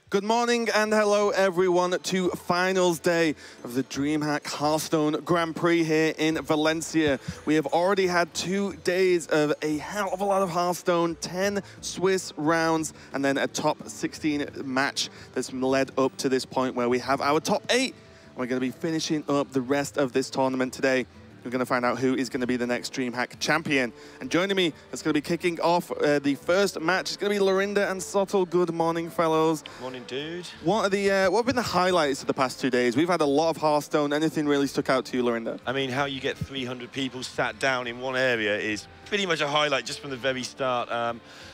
Good morning and hello everyone to finals day of the DreamHack Hearthstone Grand Prix here in Valencia. We have already had 2 days of a hell of a lot of Hearthstone, 10 Swiss rounds, and then a top 16 match that's led up to this point where we have our top 8. We're going to be finishing up the rest of this tournament today. We're going to find out who is going to be the next DreamHack champion. And joining me, that's going to be kicking off the first match. It's going to be Lorinda and Sottle. Good morning, fellows. Morning, dude. What have been the highlights of the past 2 days? We've had a lot of Hearthstone. Anything really stuck out to you, Lorinda? I mean, how you get 300 people sat down in one area is pretty much a highlight just from the very start.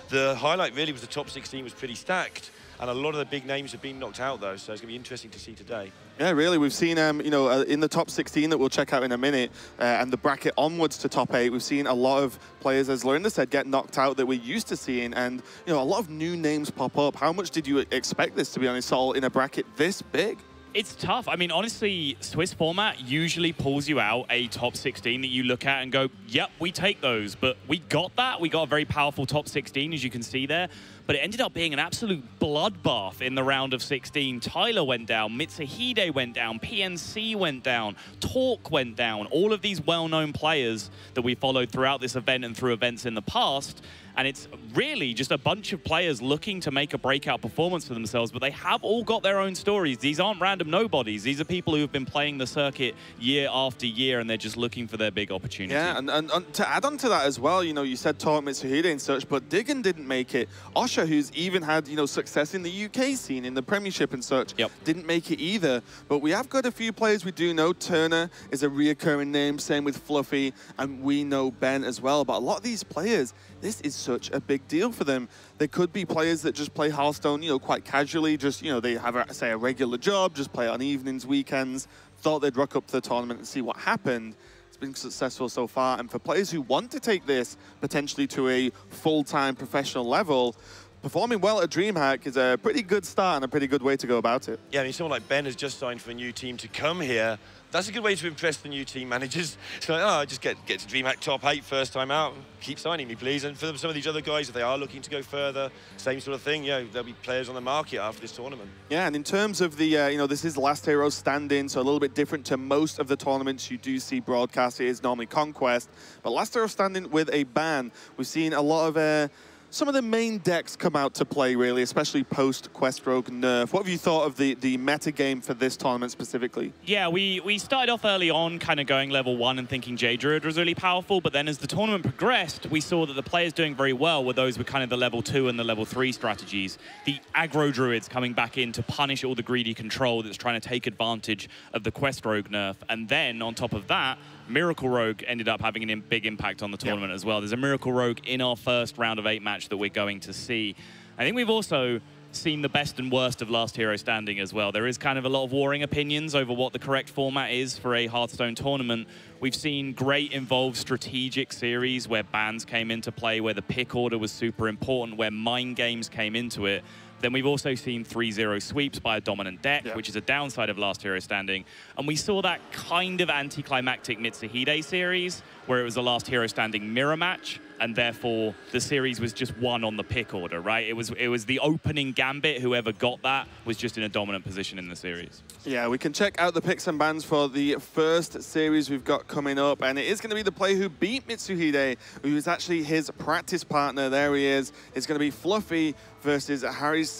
The highlight really was the top 16 was pretty stacked. And a lot of the big names have been knocked out, though, so it's going to be interesting to see today. Yeah, really. We've seen, in the top 16 that we'll check out in a minute, and the bracket onwards to top 8, we've seen a lot of players, as Lorinda said, get knocked out that we're used to seeing, and a lot of new names pop up. How much did you expect this, to be honest, Sol, in a bracket this big? It's tough. I mean, honestly, Swiss format usually pulls you out a top 16 that you look at and go, yep, we take those. But we got that. We got a very powerful top 16, as you can see there. But it ended up being an absolute bloodbath in the round of 16. Tyler went down, Mitsuhide went down, PNC went down, Talk went down. All of these well-known players that we followed throughout this event and through events in the past. And it's really just a bunch of players looking to make a breakout performance for themselves, but they have all got their own stories. These aren't random nobodies. These are people who have been playing the circuit year after year, and they're just looking for their big opportunity. Yeah, and to add on to that as well, you said Talk, Mitsuhide and such, but Diggin didn't make it. Osha, who's even had, success in the UK scene, in the Premiership and such, didn't make it either. But we have got a few players we do know. Turner is a reoccurring name, same with Fluffy, and we know Ben as well. But a lot of these players, this is such a big deal for them. There could be players that just play Hearthstone, quite casually, just, they have, say, a regular job, just play on evenings, weekends, thought they'd rock up to the tournament and see what happened. It's been successful so far. And for players who want to take this potentially to a full-time professional level, performing well at DreamHack is a pretty good start and a pretty good way to go about it. Yeah, I mean, someone like Ben has just signed for a new team to come here. That's a good way to impress the new team managers. It's like, just get to DreamHack top 8 first time out. Keep signing me, please. And for some of these other guys, if they are looking to go further, same sort of thing. There'll be players on the market after this tournament. Yeah, and in terms of the, this is Last Hero Standing, so a little bit different to most of the tournaments you do see broadcast. It is normally Conquest, but Last Hero Standing with a ban. We've seen a lot of some of the main decks come out to play, really, especially post-Quest Rogue nerf. What have you thought of the meta game for this tournament specifically? Yeah, we started off early on kind of going level 1 and thinking J Druid was really powerful, but then as the tournament progressed, we saw that the players doing very well were those with kind of the level 2 and the level 3 strategies. The aggro Druids coming back in to punish all the greedy control that's trying to take advantage of the Quest Rogue nerf. And then, on top of that, Miracle Rogue ended up having a big impact on the tournament as well. There's a Miracle Rogue in our first round of 8 match that we're going to see. I think we've also seen the best and worst of Last Hero Standing as well. There is kind of a lot of warring opinions over what the correct format is for a Hearthstone tournament. We've seen great involved strategic series where bans came into play, where the pick order was super important, where mind games came into it. Then we've also seen 3-0 sweeps by a dominant deck, which is a downside of Last Hero Standing. And we saw that kind of anticlimactic Mitsuhide series, where it was a Last Hero Standing mirror match, and therefore the series was just won on the pick order, right? It was the opening gambit. Whoever got that was just in a dominant position in the series. Yeah, we can check out the picks and bans for the first series we've got coming up, and it is going to be the player who beat Mitsuhide, who is actually his practice partner. There he is. It's going to be Fluffy versus Hariseldon.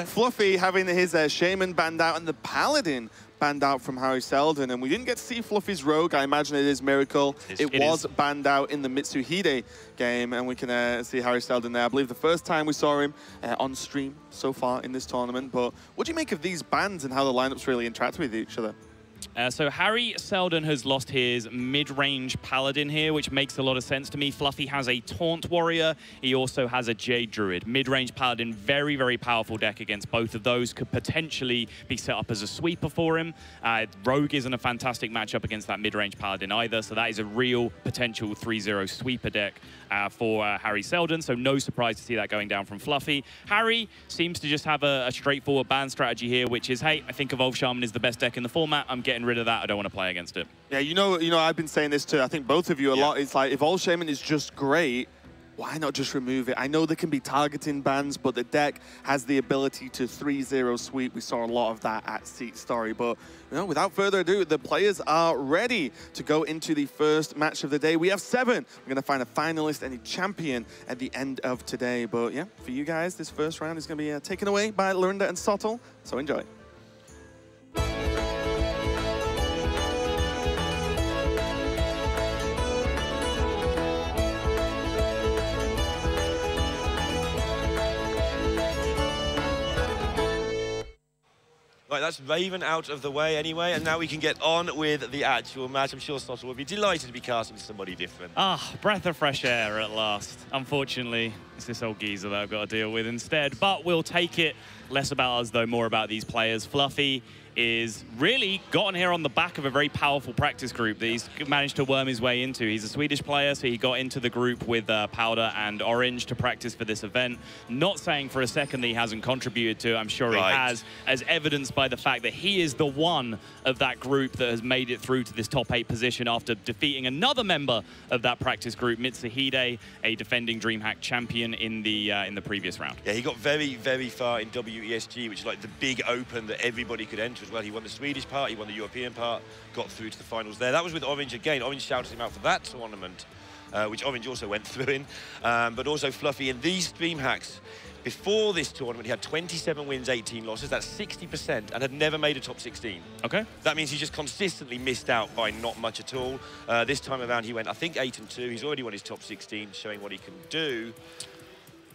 Fluffy having his Shaman banned out and the Paladin banned out from Hariseldon, and we didn't get to see Fluffy's Rogue. I imagine it is Miracle. It was banned out in the Mitsuhide game, and we can see Hariseldon there. I believe the first time we saw him on stream so far in this tournament. But what do you make of these bans and how the lineups really interact with each other? So Hariseldon has lost his mid-range Paladin here, which makes a lot of sense to me. Fluffy has a Taunt Warrior. He also has a Jade Druid. Mid-range Paladin, very, very powerful deck against both of those. Could potentially be set up as a sweeper for him. Rogue isn't a fantastic matchup against that mid-range Paladin either, so that is a real potential 3-0 sweeper deck for Hariseldon, so no surprise to see that going down from Fluffy. Harry seems to just have a straightforward ban strategy here, which is, hey, I think Evolve Shaman is the best deck in the format. I'm getting rid of that. I don't want to play against it. Yeah, I've been saying this to, I think, both of you a lot. It's like, Evolve Shaman is just great, why not just remove it? I know there can be targeting bans, but the deck has the ability to 3-0 sweep. We saw a lot of that at Seat Story, but without further ado, the players are ready to go into the first match of the day. We have 7. We're gonna find a finalist and a champion at the end of today. But yeah, for you guys, this first round is gonna be taken away by Lorinda and Sottle, so enjoy. Right, that's Raven out of the way anyway, and now we can get on with the actual match. I'm sure Sottle will be delighted to be casting somebody different. Ah, breath of fresh air at last. Unfortunately, it's this old geezer that I've got to deal with instead, but we'll take it. Less about us, though, more about these players. Fluffy is really gotten here on the back of a very powerful practice group that he's managed to worm his way into. He's a Swedish player, so he got into the group with Powder and Orange to practice for this event. Not saying for a second that he hasn't contributed to it, I'm sure he has, as evidenced by the fact that he is the one of that group that has made it through to this top 8 position after defeating another member of that practice group, Mitsuhide, a defending DreamHack champion in the previous round. Yeah, he got very, very far in WESG, which is like the big open that everybody could enter as well. He won the Swedish part, he won the European part, got through to the finals there. That was with Orange again. Orange shouted him out for that tournament, which Orange also went through in. But also Fluffy in these DreamHacks. Before this tournament, he had 27 wins, 18 losses. That's 60%, and had never made a top 16. Okay. That means he just consistently missed out by not much at all. This time around, he went, I think, 8-2. He's already won his top 16, showing what he can do.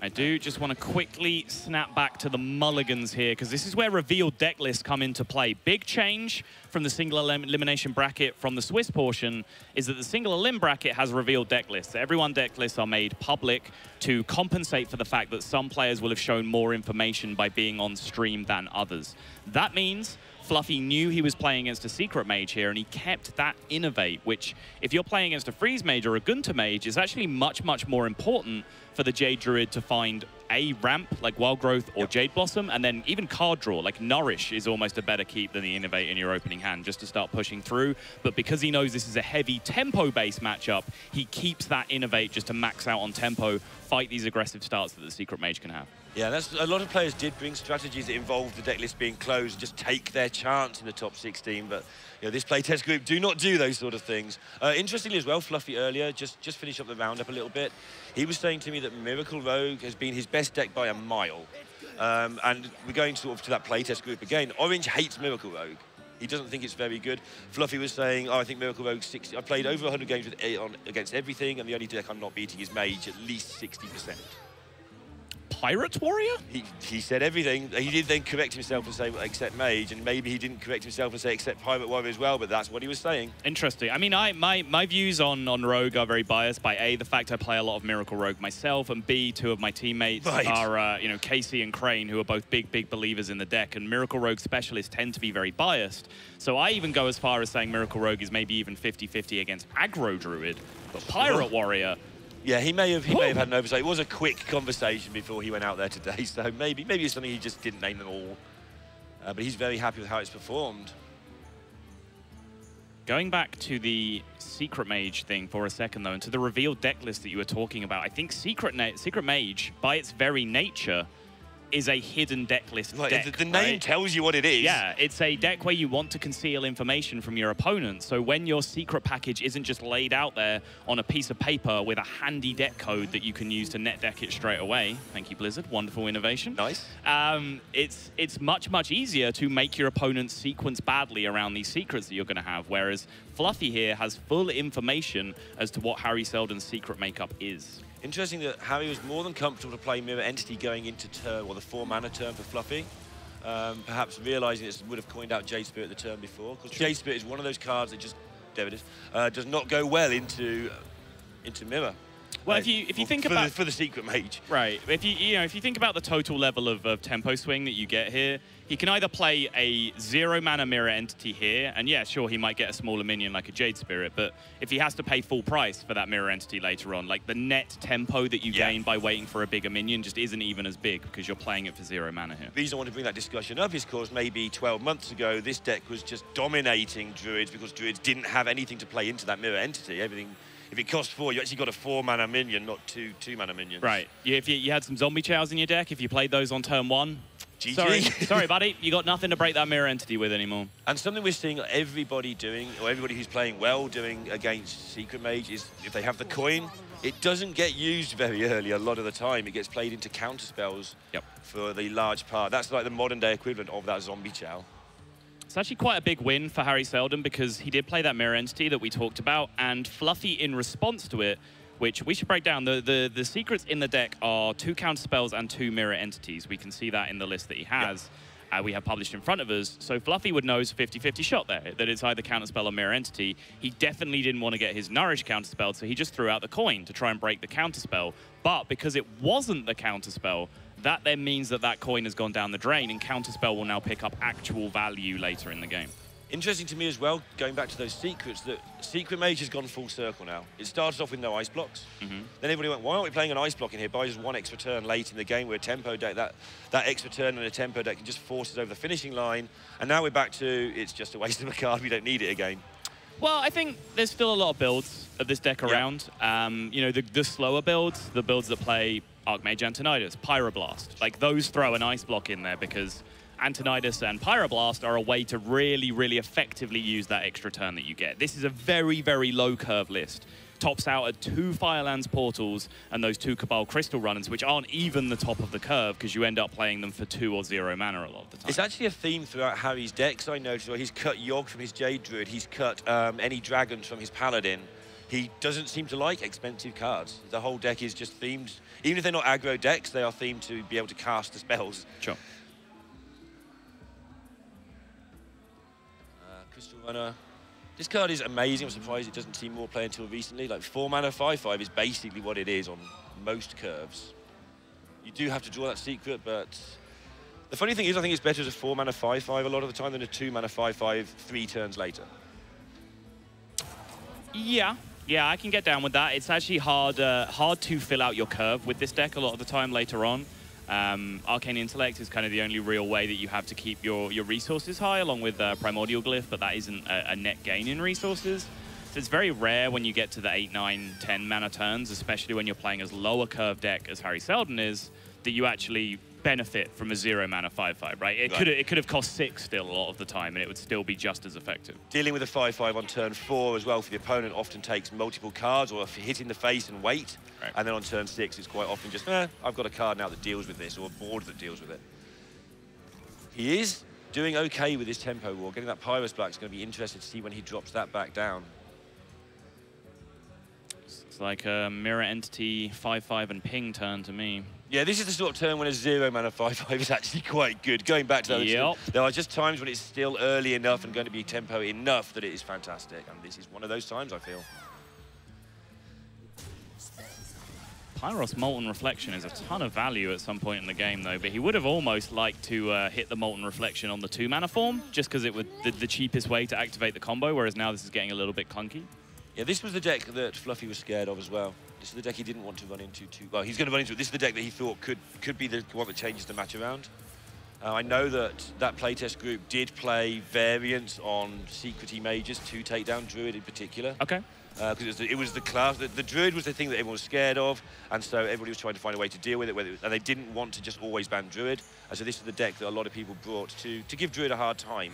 I do just want to quickly snap back to the mulligans here, because this is where revealed deck lists come into play. Big change from the single elimination bracket from the Swiss portion is that the single elim bracket has revealed deck lists. Everyone deck lists are made public to compensate for the fact that some players will have shown more information by being on stream than others. That means Fluffy knew he was playing against a secret mage here, and he kept that innovate, which, if you're playing against a freeze mage or a Gunter mage, is actually much, much more important for the Jade Druid to find a ramp like Wild Growth or Jade Blossom, and then even card draw like Nourish is almost a better keep than the Innovate in your opening hand, just to start pushing through. But because he knows this is a heavy tempo-based matchup, he keeps that Innovate just to max out on tempo, fight these aggressive starts that the secret mage can have. Yeah, that's a lot of players did bring strategies that involved the deck list being closed, just take their chance in the top 16. But this playtest group do not do those sort of things. Interestingly as well, Fluffy earlier, just finish up the roundup a little bit. He was saying to me that Miracle Rogue has been his best deck by a mile. And we're going sort of to that playtest group again. Orange hates Miracle Rogue. He doesn't think it's very good. Fluffy was saying, oh, I think Miracle Rogue 60. I played over 100 games with against everything, and the only deck I'm not beating is Mage, at least 60%. Pirate Warrior? He said everything. He did then correct himself and say, well, except Mage, and maybe he didn't correct himself and say, except Pirate Warrior as well, but that's what he was saying. Interesting. I mean, my views on Rogue are very biased by A, the fact I play a lot of Miracle Rogue myself, and B, 2 of my teammates are, Casey and Crane, who are both big believers in the deck, and Miracle Rogue specialists tend to be very biased. So I even go as far as saying Miracle Rogue is maybe even 50-50 against Aggro Druid, but Pirate Warrior... Yeah, he may have had an oversight. It was a quick conversation before he went out there today, so maybe it's something he just didn't name them all. But he's very happy with how it's performed. Going back to the Secret Mage thing for a second, though, and to the revealed deck list that you were talking about, I think Secret Mage, by its very nature, is a hidden deck list deck. The name tells you what it is. Yeah, it's a deck where you want to conceal information from your opponent. So when your secret package isn't just laid out there on a piece of paper with a handy deck code that you can use to net deck it straight away. Thank you, Blizzard. Wonderful innovation. Nice. It's much easier to make your opponent sequence badly around these secrets that you're going to have, whereas Fluffy here has full information as to what Hariseldon's secret makeup is. Interesting that Harry was more than comfortable to play Mirror Entity going into turn, or the 4-mana turn for Fluffy. Perhaps realising it would have coined out Jade Spirit the turn before, because Jade Spirit is one of those cards that just, there it is, does not go well into Mirror. Well, if you think about for the secret mage, right? If you think about the total level of tempo swing that you get here, he can either play a 0-mana mirror entity here, and yeah, sure, he might get a smaller minion like a Jade Spirit, but if he has to pay full price for that mirror entity later on, like the net tempo that you gain by waiting for a bigger minion just isn't even as big because you're playing it for 0 mana here. The reason I want to bring that discussion up is because maybe 12 months ago, this deck was just dominating Druids because Druids didn't have anything to play into that mirror entity. Everything if it costs 4, you actually got a 4-mana minion, not two 2-mana minions. Right. If you had some zombie chows in your deck, if you played those on turn 1, GG. Sorry, buddy. You got nothing to break that mirror entity with anymore. And something we're seeing everybody doing, or everybody who's playing well doing against Secret Mage, is if they have the coin, it doesn't get used very early a lot of the time. It gets played into counter spells for the large part. That's like the modern day equivalent of that zombie chow. It's actually quite a big win for Hariseldon because he did play that mirror entity that we talked about, and Fluffy, in response to it, which we should break down, the secrets in the deck are 2 counter spells and 2 mirror entities. We can see that in the list that he has. We have published in front of us. So Fluffy would know it's a 50-50 shot there, that it's either counterspell or mirror entity. He definitely didn't want to get his Nourish counterspell, so he just threw out the coin to try and break the counterspell. But because it wasn't the counterspell, that then means that that coin has gone down the drain, and counterspell will now pick up actual value later in the game. Interesting to me as well, going back to those secrets, that Secret Mage has gone full circle now. It started off with no ice blocks. Then everybody went, why aren't we playing an ice block in here? Buy just 1 extra turn late in the game. We're a tempo deck. That extra turn and a tempo deck can just force us over the finishing line. And now we're back to, it's just a waste of a card. We don't need it again. Well, I think there's still a lot of builds of this deck around. You know, the slower builds, the builds that play Archmage Antonidas, Pyroblast, like those throw an ice block in there because Antonidas and Pyroblast are a way to really, really effectively use that extra turn that you get. This is a very, very low curve list. Tops out at 2 Firelands portals and those 2 Cabal Crystal runners, which aren't even the top of the curve because you end up playing them for 2 or 0 mana a lot of the time. It's actually a theme throughout Harry's decks, I noticed. He's cut Yogg from his Jade Druid, he's cut any dragons from his Paladin. He doesn't seem to like expensive cards. The whole deck is just themed. Even if they're not aggro decks, they are themed to be able to cast the spells. Sure. Crystal Runner. This card is amazing. I'm surprised it doesn't see more play until recently. Like 4 mana 5/5 is basically what it is on most curves. You do have to draw that secret, but the funny thing is I think it's better as a 4 mana 5/5 a lot of the time than a 2 mana 5/5 3 turns later. Yeah, I can get down with that. It's actually hard to fill out your curve with this deck a lot of the time later on. Arcane Intellect is kind of the only real way that you have to keep your resources high, along with Primordial Glyph, but that isn't a net gain in resources. So it's very rare when you get to the 8, 9, 10 mana turns, especially when you're playing as lower curve deck as Hariseldon is, that you actually benefit from a 0 mana 5/5, right? It could have cost 6 still a lot of the time, and it would still be just as effective. Dealing with a 5/5 on turn 4 as well for the opponent often takes multiple cards, or hit in the face and wait. Right. And then on turn 6, it's quite often just, I've got a card now that deals with this, or a board that deals with it. He is doing okay with his tempo war. Getting that Pyrus back is going to be interesting to see when he drops that back down. It's like a mirror entity 5/5 and ping turn to me. Yeah, this is the sort of turn when a 0 mana 5/5 is actually quite good. Going back to that, there are just times when it's still early enough and going to be tempo enough that it is fantastic. And this is one of those times, I feel. Pyros Molten Reflection is a ton of value at some point in the game, though, but he would have almost liked to hit the Molten Reflection on the 2 mana form, just because it would the cheapest way to activate the combo, whereas now this is getting a little bit clunky. Yeah, this was the deck that Fluffy was scared of as well. This is the deck he didn't want to run into too well. He's going to run into it. This is the deck that he thought could be the one that changes the match around. I know that playtest group did play variants on Secrety Mages to take down Druid in particular. Okay. Because it was the class, the Druid was the thing that everyone was scared of, and so everybody was trying to find a way to deal with it, and they didn't want to just always ban Druid. And so this is the deck that a lot of people brought to give Druid a hard time.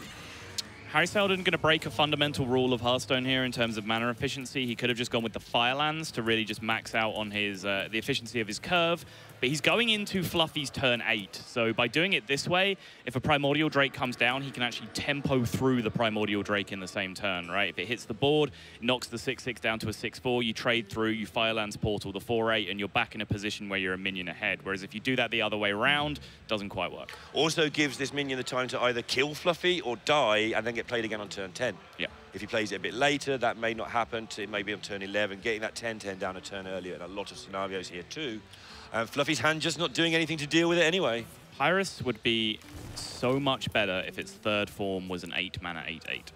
Hariseldon going to break a fundamental rule of Hearthstone here in terms of mana efficiency. He could have just gone with the Firelands to really just max out on his the efficiency of his curve. But he's going into Fluffy's turn 8. So by doing it this way, if a Primordial Drake comes down, he can actually tempo through the Primordial Drake in the same turn, right? If it hits the board, it knocks the 6/6 down to a 6/4, you trade through, you Firelands portal the 4/8, and you're back in a position where you're a minion ahead. Whereas if you do that the other way around, it doesn't quite work. Also gives this minion the time to either kill Fluffy or die and then get played again on turn 10. Yeah. If he plays it a bit later, that may not happen. It may be on turn 11, getting that 10/10 down a turn earlier in a lot of scenarios here too. And Fluffy's hand just not doing anything to deal with it anyway. Pyrus would be so much better if its third form was an 8 mana 8/8.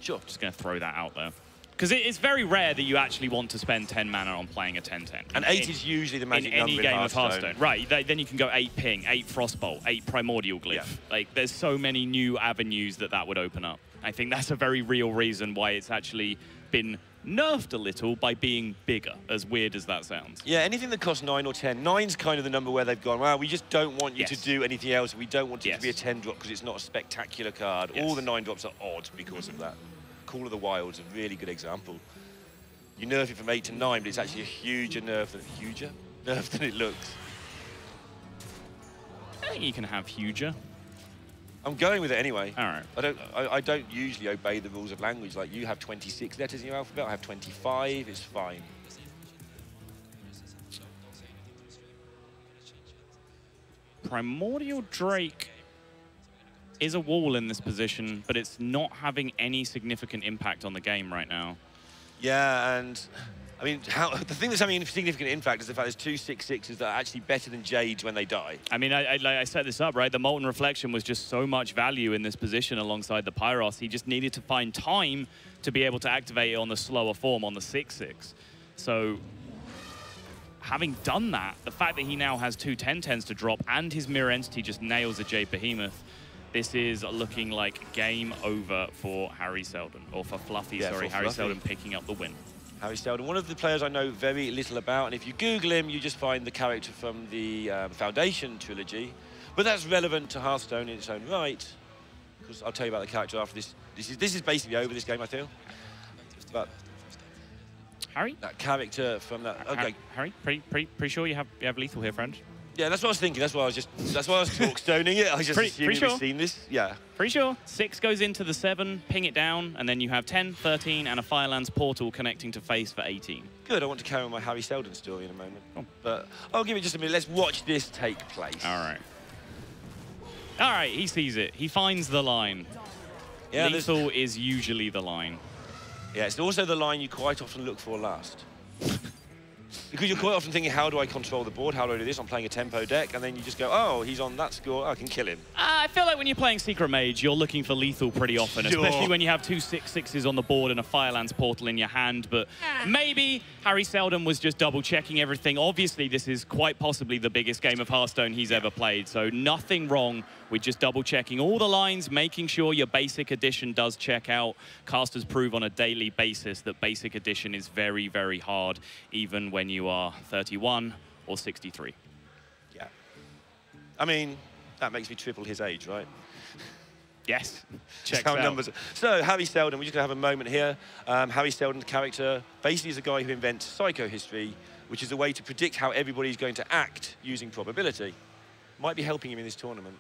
Sure. Just going to throw that out there. Because it's very rare that you actually want to spend 10 mana on playing a 10/10. And 8 is usually the magic number in any game of Hearthstone. Right, then you can go 8 ping, 8 frostbolt, 8 primordial glyph. Yeah. Like, there's so many new avenues that would open up. I think that's a very real reason why it's actually been nerfed a little by being bigger, as weird as that sounds. Yeah, anything that costs 9 or 10. 9's kind of the number where they've gone, well, we just don't want you Yes. to do anything else. We don't want it Yes. to be a 10 drop because it's not a spectacular card. Yes. All the 9 drops are odd because of that. Call of the Wild's a really good example. You nerf it from 8 to 9, but it's actually a huger nerf than it looks. I think you can have huger. I'm going with it anyway. All right. I don't usually obey the rules of language. Like, you have 26 letters in your alphabet, I have 25, it's fine. Primordial Drake is a wall in this position, but it's not having any significant impact on the game right now. Yeah, and I mean, the thing that's having a significant impact is the fact there's 2 6/6s that are actually better than Jades when they die. I mean, I set this up, right? The Molten Reflection was just so much value in this position alongside the Pyros. He just needed to find time to be able to activate it on the slower form, on the 6/6. So, having done that, the fact that he now has 2 10/10s to drop and his Mirror Entity just nails a Jade Behemoth, this is looking like game over for Hariseldon, or for Fluffy, Yeah, sorry. for Fluffy. Hariseldon picking up the win. Hariseldon, one of the players I know very little about, and if you Google him, you just find the character from the Foundation trilogy. But that's relevant to Hearthstone in its own right, because I'll tell you about the character after this. This is basically over, this game, I feel. But Harry? that character from that... Okay. Harry, pretty sure you have lethal here, friend. Yeah, that's what I was thinking. That's why I was talk-stoning it. I just assumed you've seen this. Yeah. Pretty sure. 6 goes into the 7, ping it down, and then you have 10, 13, and a Firelands portal connecting to face for 18. Good. I want to carry on my Hariseldon story in a moment. Oh. But I'll give it just a minute. Let's watch this take place. All right. All right, he sees it. He finds the line. Yeah, lethal is usually the line. Yeah, it's also the line you quite often look for last. Because you're quite often thinking, how do I control the board? How do I do this? I'm playing a tempo deck. And then you just go, oh, he's on that score. I can kill him. I feel like when you're playing Secret Mage, you're looking for lethal pretty often, Sure. especially when you have 2 6/6s on the board and a Firelands portal in your hand. But maybe Hariseldon was just double-checking everything. Obviously, this is quite possibly the biggest game of Hearthstone he's ever played, so nothing wrong with just double-checking all the lines, making sure your Basic Edition does check out. Casters prove on a daily basis that Basic Edition is very, very hard, even when you are 31 or 63. Yeah. I mean, that makes me triple his age, right? Yes. Checks How out. numbers. So, Hariseldon, we're just going to have a moment here. Hariseldon's character basically is a guy who invents psychohistory, which is a way to predict how everybody's going to act using probability. Might be helping him in this tournament.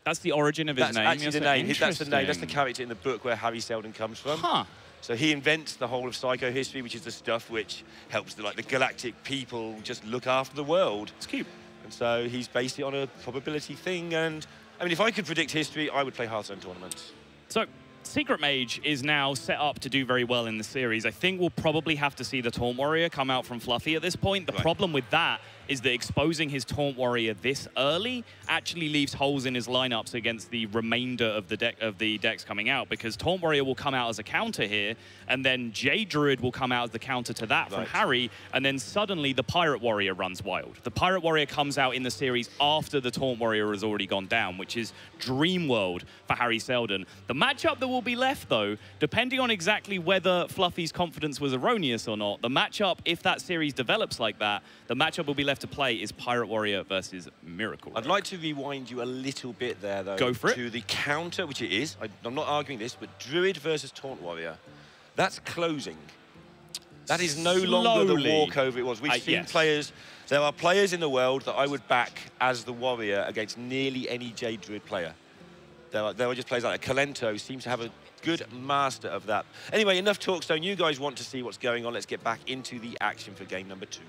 That's the origin of his That's name. actually the name. That's the name. That's the Interesting. character in the book where Hariseldon comes from. Huh. So he invents the whole of psychohistory, which is the stuff which helps the galactic people just look after the world. It's cute. And so he's based it on a probability thing. And I mean, if I could predict history, I would play Hearthstone tournaments. So, Secret Mage is now set up to do very well in the series. I think we'll probably have to see the Taunt Warrior come out from Fluffy at this point. The problem with that is that exposing his Taunt Warrior this early actually leaves holes in his lineups against the remainder of the decks coming out, because Taunt Warrior will come out as a counter here, and then Jade Druid will come out as the counter to that from Harry, and then suddenly the Pirate Warrior runs wild. The Pirate Warrior comes out in the series after the Taunt Warrior has already gone down, which is dream world for Hariseldon. The matchup that will be left, though, depending on exactly whether Fluffy's confidence was erroneous or not, the matchup, if that series develops like that, the matchup will be left to play is Pirate Warrior versus Miracle Rogue. I'd like to rewind you a little bit there, though. Go for it. To the counter, which it is. I'm not arguing this, but Druid versus Taunt Warrior. That's closing. That is no longer the walkover it was. We've seen players. There are players in the world that I would back as the Warrior against nearly any Jade Druid player. There are just players like that. Kalento seems to have a good master of that. Anyway, enough Talkstone. You guys want to see what's going on. Let's get back into the action for game number 2.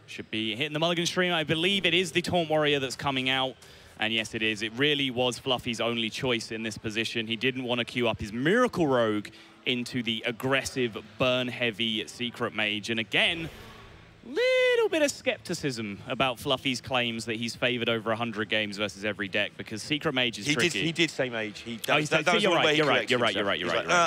Should be hitting the Mulligan stream. I believe it is the Taunt Warrior that's coming out. And yes, it is. It really was Fluffy's only choice in this position. He didn't want to queue up his Miracle Rogue into the aggressive, burn-heavy Secret Mage. And again, little bit of skepticism about Fluffy's claims that he's favored over 100 games versus every deck, because Secret Mage is tricky. He did say Mage. You're right.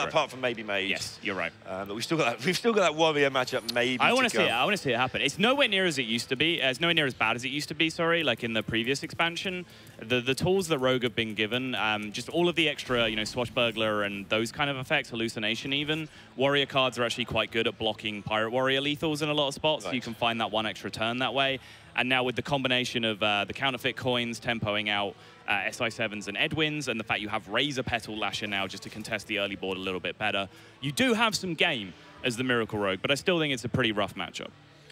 Apart from maybe Mage. Yes, you're right. But we've still got that Warrior matchup maybe. I want to see it. I want to see it happen. It's nowhere near as it used to be. It's nowhere near as bad as it used to be. Sorry, like in the previous expansion. The tools that Rogue have been given, just all of the extra, you know, Swashbuckler and those kind of effects, hallucination even. Warrior cards are actually quite good at blocking Pirate Warrior lethals in a lot of spots, so you can find that one extra turn that way. And now with the combination of the counterfeit coins, tempoing out SI7s and Edwins, and the fact you have Razor Petal Lasher now just to contest the early board a little bit better, you do have some game as the Miracle Rogue, but I still think it's a pretty rough matchup.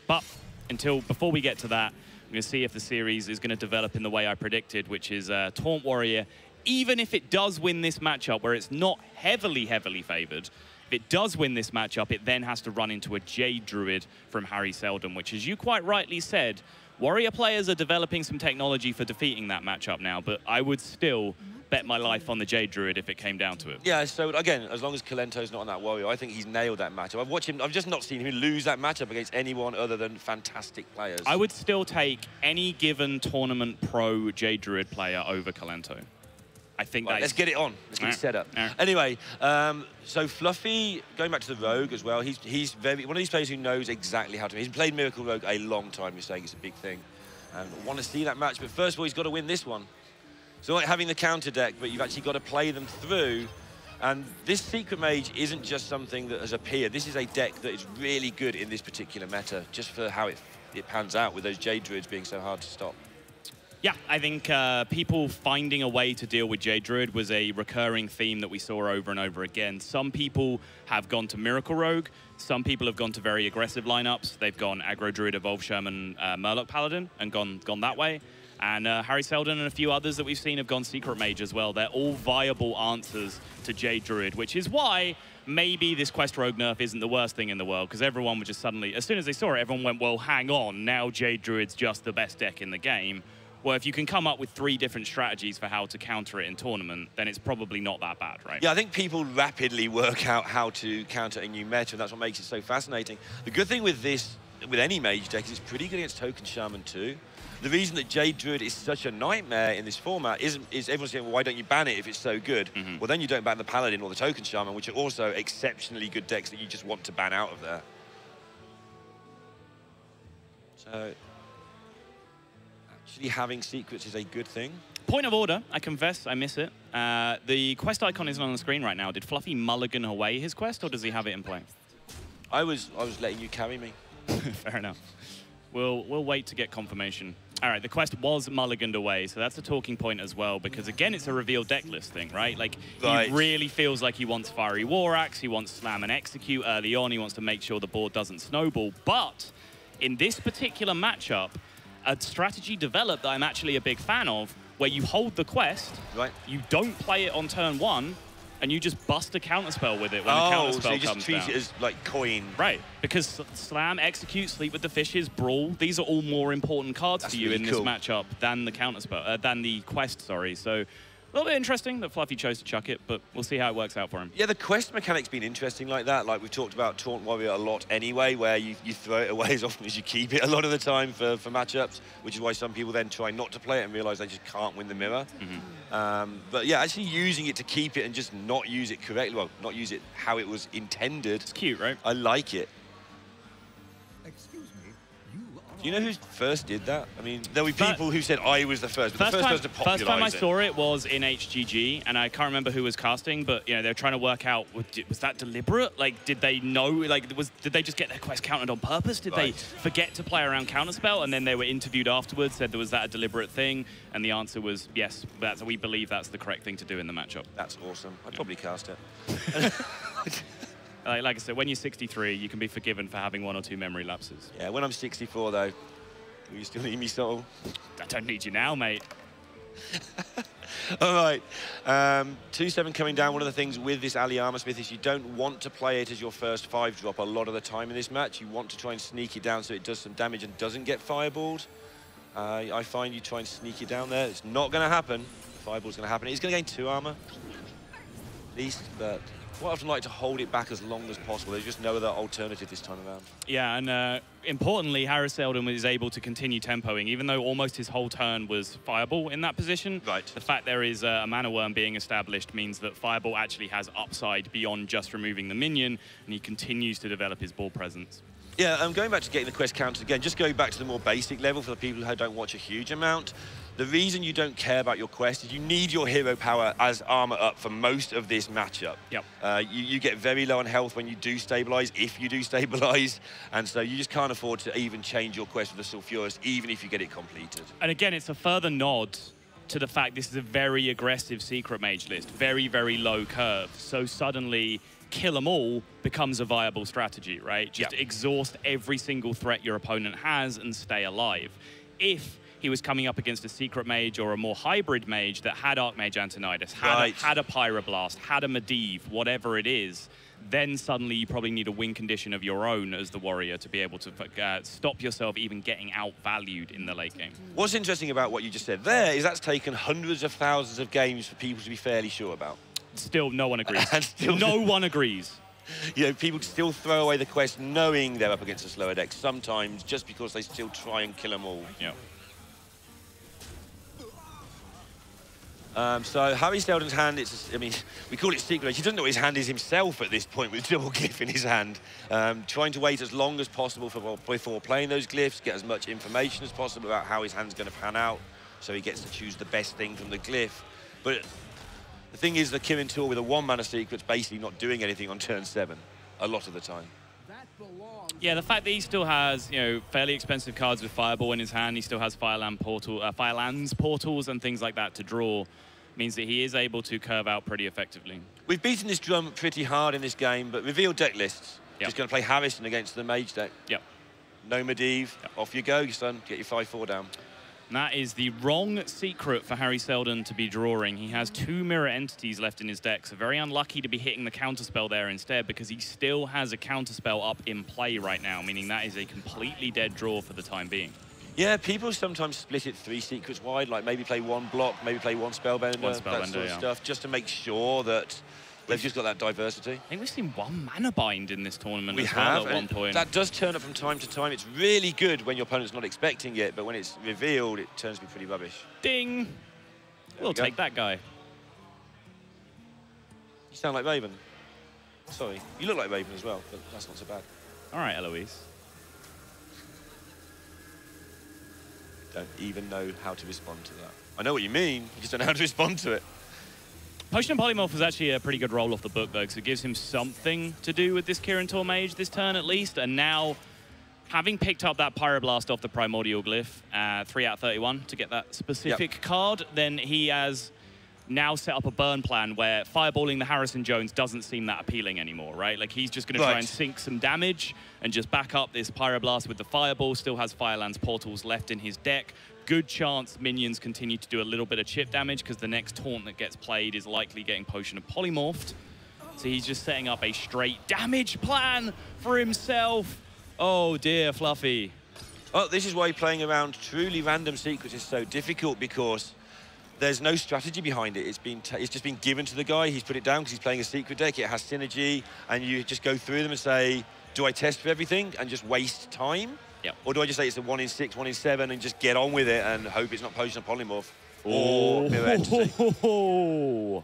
But before we get to that, I'm going to see if the series is going to develop in the way I predicted, which is Taunt Warrior, even if it does win this matchup where it's not heavily favored. If it does win this matchup, it then has to run into a Jade Druid from Hariseldon, which, as you quite rightly said, Warrior players are developing some technology for defeating that matchup now, but I would still bet my life on the Jade Druid if it came down to it. Yeah, so again, as long as Kalento's not on that Warrior, I think he's nailed that matchup. I've just not seen him lose that matchup against anyone other than fantastic players. I would still take any given tournament pro Jade Druid player over Kalento. I think right, let's get it on. Let's get it set up. Anyway, so Fluffy, going back to the Rogue as well, he's very one of these players who knows exactly how to. He's played Miracle Rogue a long time. You're saying it's a big thing. I want to see that match, but first of all, he's got to win this one. So like having the counter deck, but you've actually got to play them through. And this Secret Mage isn't just something that has appeared. This is a deck that is really good in this particular meta, just for how it pans out with those Jade Druids being so hard to stop. Yeah, I think people finding a way to deal with Jade Druid was a recurring theme that we saw over and over again. Some people have gone to Miracle Rogue. Some people have gone to very aggressive lineups. They've gone Aggro Druid, Evolve Shaman, Murloc Paladin, and gone that way. And Hariseldon and a few others that we've seen have gone Secret Mage as well. They're all viable answers to Jade Druid, which is why maybe this Quest Rogue nerf isn't the worst thing in the world, because everyone would just suddenly, as soon as they saw it, everyone went, well, hang on, now Jade Druid's just the best deck in the game. Well, if you can come up with 3 different strategies for how to counter it in tournament, then it's probably not that bad, right? Yeah, I think people rapidly work out how to counter a new meta, and that's what makes it so fascinating. The good thing with this, with any mage deck, is it's pretty good against Token Shaman too. The reason that Jade Druid is such a nightmare in this format is everyone's saying, well, why don't you ban it if it's so good? Well, then you don't ban the Paladin or the Token Shaman, which are also exceptionally good decks that you just want to ban out of there. So actually having secrets is a good thing. Point of order, I confess, I miss it. The quest icon isn't on the screen right now. Did Fluffy mulligan away his quest, or does he have it in play? I was letting you carry me. Fair enough. We'll wait to get confirmation. All right, the quest was mulliganed away, so that's a talking point as well, because again, it's a revealed deck list thing, right? Like, he really feels like he wants Fiery War Axe, he wants Slam and Execute early on, he wants to make sure the board doesn't snowball, but in this particular matchup, a strategy developed that I'm actually a big fan of, where you hold the quest, you don't play it on turn 1, and you just bust a counterspell with it when the counterspell comes down. So you just treat it as like coin. Right, because Slam, Execute, Sleep with the Fishes, Brawl, these are all more important cards for you in this matchup than the counterspell, than the quest, sorry. So a little bit interesting that Fluffy chose to chuck it, but we'll see how it works out for him. Yeah, the quest mechanic's been interesting like that. Like we've talked about Taunt Warrior a lot anyway, where you throw it away as often as you keep it a lot of the time for matchups, which is why some people then try not to play it and realize they just can't win the mirror. But yeah, actually using it to keep it and just not use it correctly, well, not use it how it was intended. It's cute, right? I like it. Do you know who first did that? I mean, there were people who said I was the first, but the first person to popularize it. First time I saw it was in HGG, and I can't remember who was casting, but you know, they're trying to work out, was that deliberate? Like, did they know, like, did they just get their quest counted on purpose? Did they forget to play around counterspell? And then they were interviewed afterwards, said, was that a deliberate thing? And the answer was yes, we believe that's the correct thing to do in the matchup. That's awesome. I'd probably cast it. Like I said, when you're 63, you can be forgiven for having 1 or 2 memory lapses. Yeah, when I'm 64, though, will you still need me, Soul? I don't need you now, mate. All right. 2-7 coming down. One of the things with this Ali Armorsmith is you don't want to play it as your first 5-drop a lot of the time in this match. You want to try and sneak it down so it does some damage and doesn't get fireballed. I find you try and sneak it down there. It's not going to happen. Fireball's going to happen. He's going to gain 2 armor, at least, but I often like to hold it back as long as possible. There's just no other alternative this time around. Yeah, and importantly, Hariseldon is able to continue tempoing, even though almost his whole turn was Fireball in that position. Right. The fact there is a Mana Worm being established means that Fireball actually has upside beyond just removing the minion, and he continues to develop his ball presence. Yeah, going back to getting the quest counted again, just going back to the more basic level for the people who don't watch a huge amount. The reason you don't care about your quest is you need your hero power as armor up for most of this matchup. Yep. You get very low on health when you do stabilize, if you do stabilize, and so you just can't afford to even change your quest with the Sulfuras, even if you get it completed. And again, it's a further nod to the fact this is a very aggressive secret mage list, very, very low curve. So suddenly, kill them all becomes a viable strategy, right? Just exhaust every single threat your opponent has and stay alive. If he was coming up against a secret mage or a more hybrid mage that had Archmage Antonidas, had a Pyroblast, had a Medivh, whatever it is, then suddenly you probably need a win condition of your own as the warrior to be able to stop yourself even getting outvalued in the late game. What's interesting about what you just said there is that's taken hundreds of thousands of games for people to be fairly sure about. Still, no one agrees. No one agrees. You know, people still throw away the quest knowing they're up against a slower deck sometimes just because they still try and kill them all. Yeah. So Hariseldon's hand, I mean, we call it secret. He doesn't know what his hand is himself at this point with double glyph in his hand. Trying to wait as long as possible before playing those glyphs, get as much information as possible about how his hand's going to pan out, so he gets to choose the best thing from the glyph. But the thing is, the Kirin tool with a one-mana secret's basically not doing anything on turn 7 a lot of the time. Yeah, the fact that he still has, you know, fairly expensive cards with Fireball in his hand, he still has Firelands portals and things like that to draw, means that he is able to curve out pretty effectively. We've beaten this drum pretty hard in this game, but revealed deck lists. Just going to play Hariseldon against the mage deck. Yep. No Medivh. Off you go, son. Get your 5/4 down. And that is the wrong secret for Hariseldon to be drawing. He has 2 mirror entities left in his deck, so very unlucky to be hitting the counterspell there instead, because he still has a counterspell up in play right now, meaning that is a completely dead draw for the time being. Yeah, people sometimes split it 3 secrets wide, like maybe play 1 block, maybe play 1 spellbender, that sort of stuff, just to make sure that they've just got that diversity. I think we've seen 1 mana bind in this tournament we as have, well at one point. That does turn up from time to time. It's really good when your opponent's not expecting it, but when it's revealed, it turns to be pretty rubbish. Ding! We'll take that guy. You sound like Raven. Sorry. You look like Raven as well, but that's not so bad. All right, Eloise. Don't even know how to respond to that. I know what you mean, you just don't know how to respond to it. Potion and Polymorph is actually a pretty good roll off the book, though, because it gives him something to do with this Kirin Tor Mage this turn, at least. And now, having picked up that Pyroblast off the Primordial Glyph, 3 out of 31 to get that specific card, then he has now set up a burn plan where fireballing the Harrison Jones doesn't seem that appealing anymore, right? Like, he's just going to try and sink some damage and just back up this Pyroblast with the Fireball. Still has Firelands portals left in his deck. Good chance minions continue to do a little bit of chip damage, because the next taunt that gets played is likely getting Potion of Polymorphed. So he's just setting up a straight damage plan for himself. Oh dear, Fluffy. Well, this is why playing around truly random secrets is so difficult, because there's no strategy behind it. It's just been given to the guy. He's put it down because he's playing a secret deck. It has synergy, and you just go through them and say, do I test for everything and just waste time? Yep. Or do I just say it's a 1 in 6, 1 in 7 and just get on with it and hope it's not Potion of Polymorph or Mirror Entity?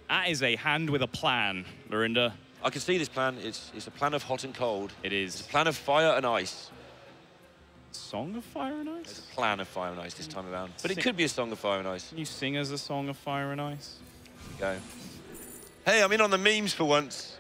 That is a hand with a plan, Lorinda. I can see this plan. It's a plan of hot and cold. It is. It's a plan of fire and ice. Song of Fire and Ice? It's a plan of fire and ice this time around. But it could be a song of fire and ice. Can you sing as a Song of Fire and Ice? Go. Hey, I'm in on the memes for once.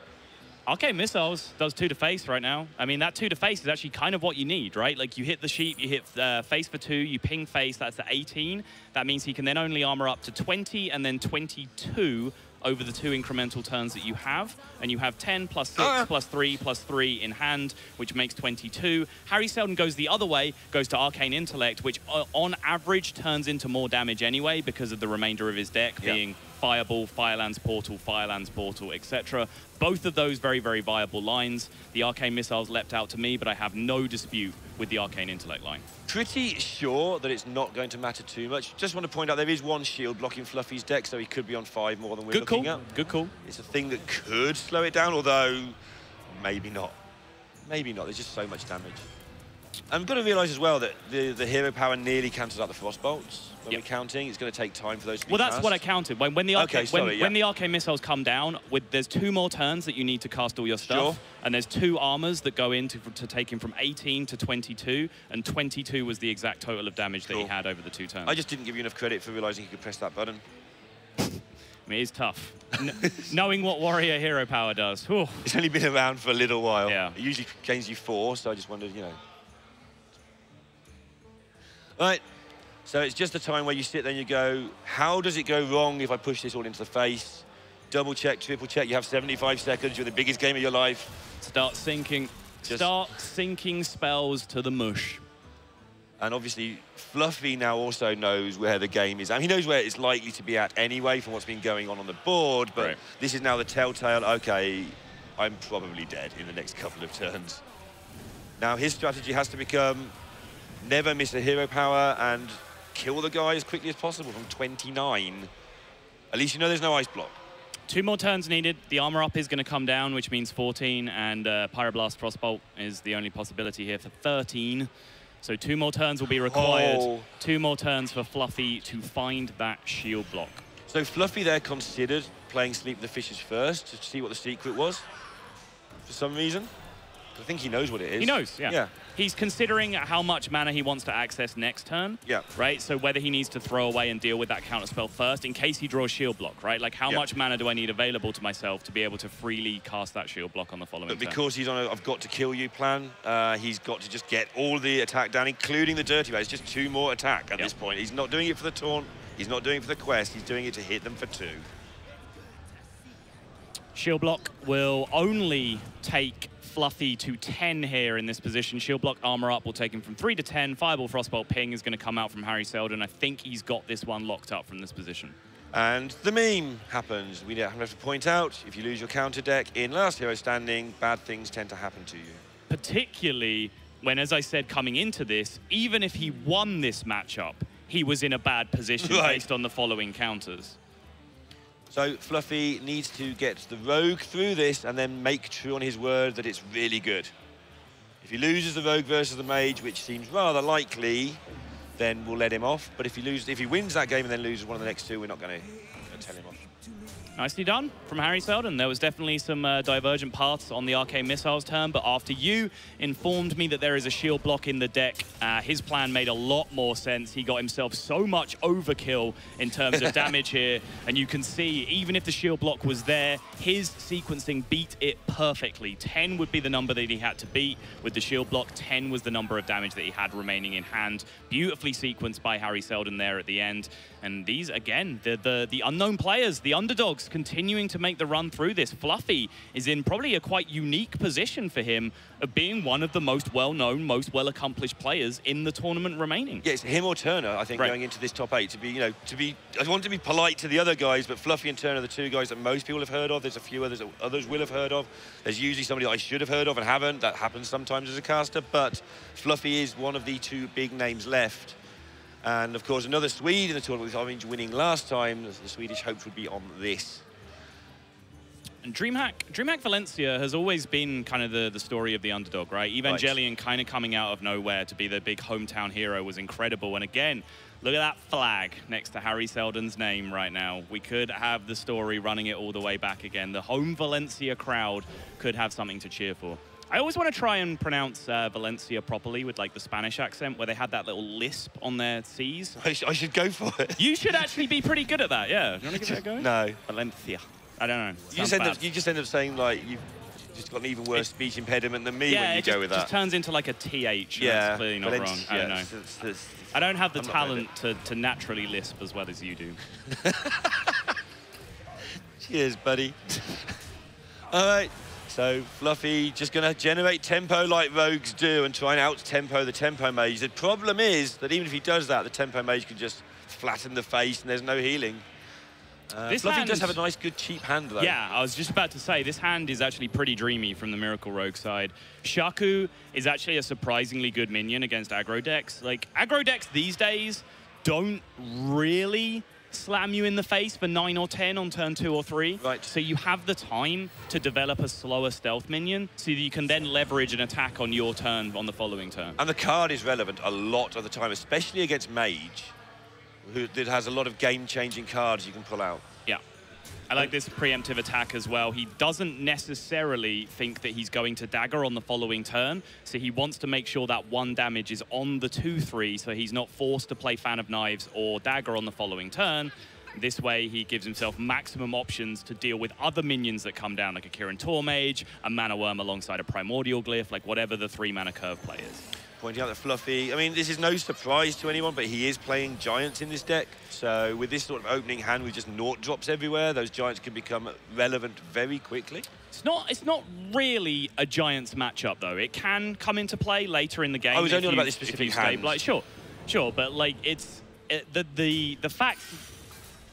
Arcane Missiles does 2 to face right now. I mean, that 2 to face is actually kind of what you need, right? Like, you hit the sheep, you hit face for 2, you ping face, that's the 18. That means he can then only armor up to 20 and then 22 over the 2 incremental turns that you have. And you have 10 plus 6 plus 3 plus 3 in hand, which makes 22. Hariseldon goes the other way, goes to Arcane Intellect, which on average turns into more damage anyway because of the remainder of his deck being Fireball, Firelands Portal, etc. Both of those very, very viable lines. The Arcane Missiles leapt out to me, but I have no dispute with the Arcane Intellect line. Pretty sure that it's not going to matter too much. Just want to point out there is 1 shield blocking Fluffy's deck, so he could be on 5 more than we're looking at. Good call. It's a thing that could slow it down, although maybe not. Maybe not. There's just so much damage. I'm going to realise as well that the hero power nearly cancels out the frost bolts when we're counting. It's going to take time for those to be that's what I counted. When the arcane missiles come down, there's 2 more turns that you need to cast all your stuff, and there's 2 armors that go in to take him from 18 to 22, and 22 was the exact total of damage that he had over the 2 turns. I just didn't give you enough credit for realising you could press that button. I mean, it is tough. Knowing what warrior hero power does. Whew. It's only been around for a little while. Yeah. It usually gains you 4, so I just wondered, you know. Right, so it's just a time where you sit there and you go, how does it go wrong if I push this all into the face? Double check, triple check, you have 75 seconds, you're the biggest game of your life. Start sinking spells to the mush. And obviously, Fluffy now also knows where the game is. I mean, he knows where it's likely to be at anyway from what's been going on the board, but this is now the telltale, okay, I'm probably dead in the next couple of turns. Now, his strategy has to become never miss a hero power and kill the guy as quickly as possible from 29. At least you know there's no ice block. 2 more turns needed. The armor up is going to come down, which means 14, and Pyroblast Frostbolt is the only possibility here for 13. So 2 more turns will be required. 2 more turns for Fluffy to find that shield block. So Fluffy there considered playing Sleep the Fishes first to see what the secret was, for some reason. I think he knows what it is. He knows, yeah. He's considering how much mana he wants to access next turn. Yeah. Right? So whether he needs to throw away and deal with that counter spell first in case he draws shield block, right? Like how much mana do I need available to myself to be able to freely cast that shield block on the following turn? But because he's on a I've got to kill you plan, he's got to just get all the attack down, including the dirty bag. It's just 2 more attack at this point. He's not doing it for the taunt. He's not doing it for the quest. He's doing it to hit them for 2. Shield block will only take Fluffy to 10 here in this position. Shield block armor up will take him from 3 to 10. Fireball Frostbolt ping is going to come out from Hariseldon. I think he's got this one locked up from this position. And the meme happens. We have to point out, if you lose your counter deck in last hero standing, bad things tend to happen to you. Particularly when, as I said, coming into this, even if he won this matchup, he was in a bad position based on the following counters. So Fluffy needs to get the Rogue through this and then make true on his word that it's really good. If he loses the Rogue versus the Mage, which seems rather likely, then we'll let him off. But if he wins that game and then loses one of the next 2, we're not going to tell him off. Nicely done from Hariseldon. There was definitely some divergent paths on the Arcane Missiles turn, but after you informed me that there is a shield block in the deck, his plan made a lot more sense. He got himself so much overkill in terms of damage here, and you can see, even if the shield block was there, his sequencing beat it perfectly. 10 would be the number that he had to beat with the shield block. 10 was the number of damage that he had remaining in hand. Beautifully sequenced by Hariseldon there at the end. And these, again, the unknown players, the underdogs, continuing to make the run through this. Fluffy is in probably a quite unique position for him of being one of the most well-known, most well-accomplished players in the tournament remaining. Yeah, it's him or Turner, I think, going into this top 8 to be, I want to be polite to the other guys, but Fluffy and Turner are the 2 guys that most people have heard of. There's a few others that others will have heard of. There's usually somebody that I should have heard of and haven't. That happens sometimes as a caster, but Fluffy is one of the 2 big names left. And of course, another Swede in the tournament with Orange winning last time. The Swedish hopes would be on this. And DreamHack Valencia has always been kind of the story of the underdog, right? Evangelion kind of coming out of nowhere to be the big hometown hero was incredible. And again, look at that flag next to Hariseldon's name right now. We could have the story running it all the way back again. The home Valencia crowd could have something to cheer for. I always want to try and pronounce Valencia properly with like the Spanish accent where they had that little lisp on their C's. I should go for it. You should actually be pretty good at that, yeah. You want to give that a go? No. Valencia. I don't know. You just end up saying like you've just got an even worse speech impediment than me when you go with that. Yeah, it just turns into like a TH. Yeah. That's clearly not wrong. I don't know. I don't have the talent to naturally lisp as well as you do. Cheers, buddy. All right. So Fluffy just going to generate tempo like rogues do and try and out-tempo the tempo mage. The problem is that even if he does that, the tempo mage can just flatten the face and there's no healing. Fluffy does have a nice, good, cheap hand, though. Yeah, I was just about to say, this hand is actually pretty dreamy from the Miracle Rogue side. Shaku is actually a surprisingly good minion against aggro decks. Like, aggro decks these days don't really slam you in the face for 9 or 10 on turn 2 or 3. Right. So you have the time to develop a slower stealth minion so that you can then leverage an attack on your turn on the following turn. And the card is relevant a lot of the time, especially against Mage, that has a lot of game-changing cards you can pull out. Yeah. I like this preemptive attack as well. He doesn't necessarily think that he's going to dagger on the following turn, so he wants to make sure that 1 damage is on the 2/3, so he's not forced to play Fan of Knives or dagger on the following turn. This way, he gives himself maximum options to deal with other minions that come down, like a Kirin Tor Mage, a Mana Worm alongside a Primordial Glyph, like whatever the 3-mana curve play is. Pointing out that Fluffy, I mean, this is no surprise to anyone, but he is playing Giants in this deck. So with this sort of opening hand with just naught drops everywhere, those Giants can become relevant very quickly. It's not really a Giants matchup, though. It can come into play later in the game. I was only on about this specific hand. Like, sure, but like the fact.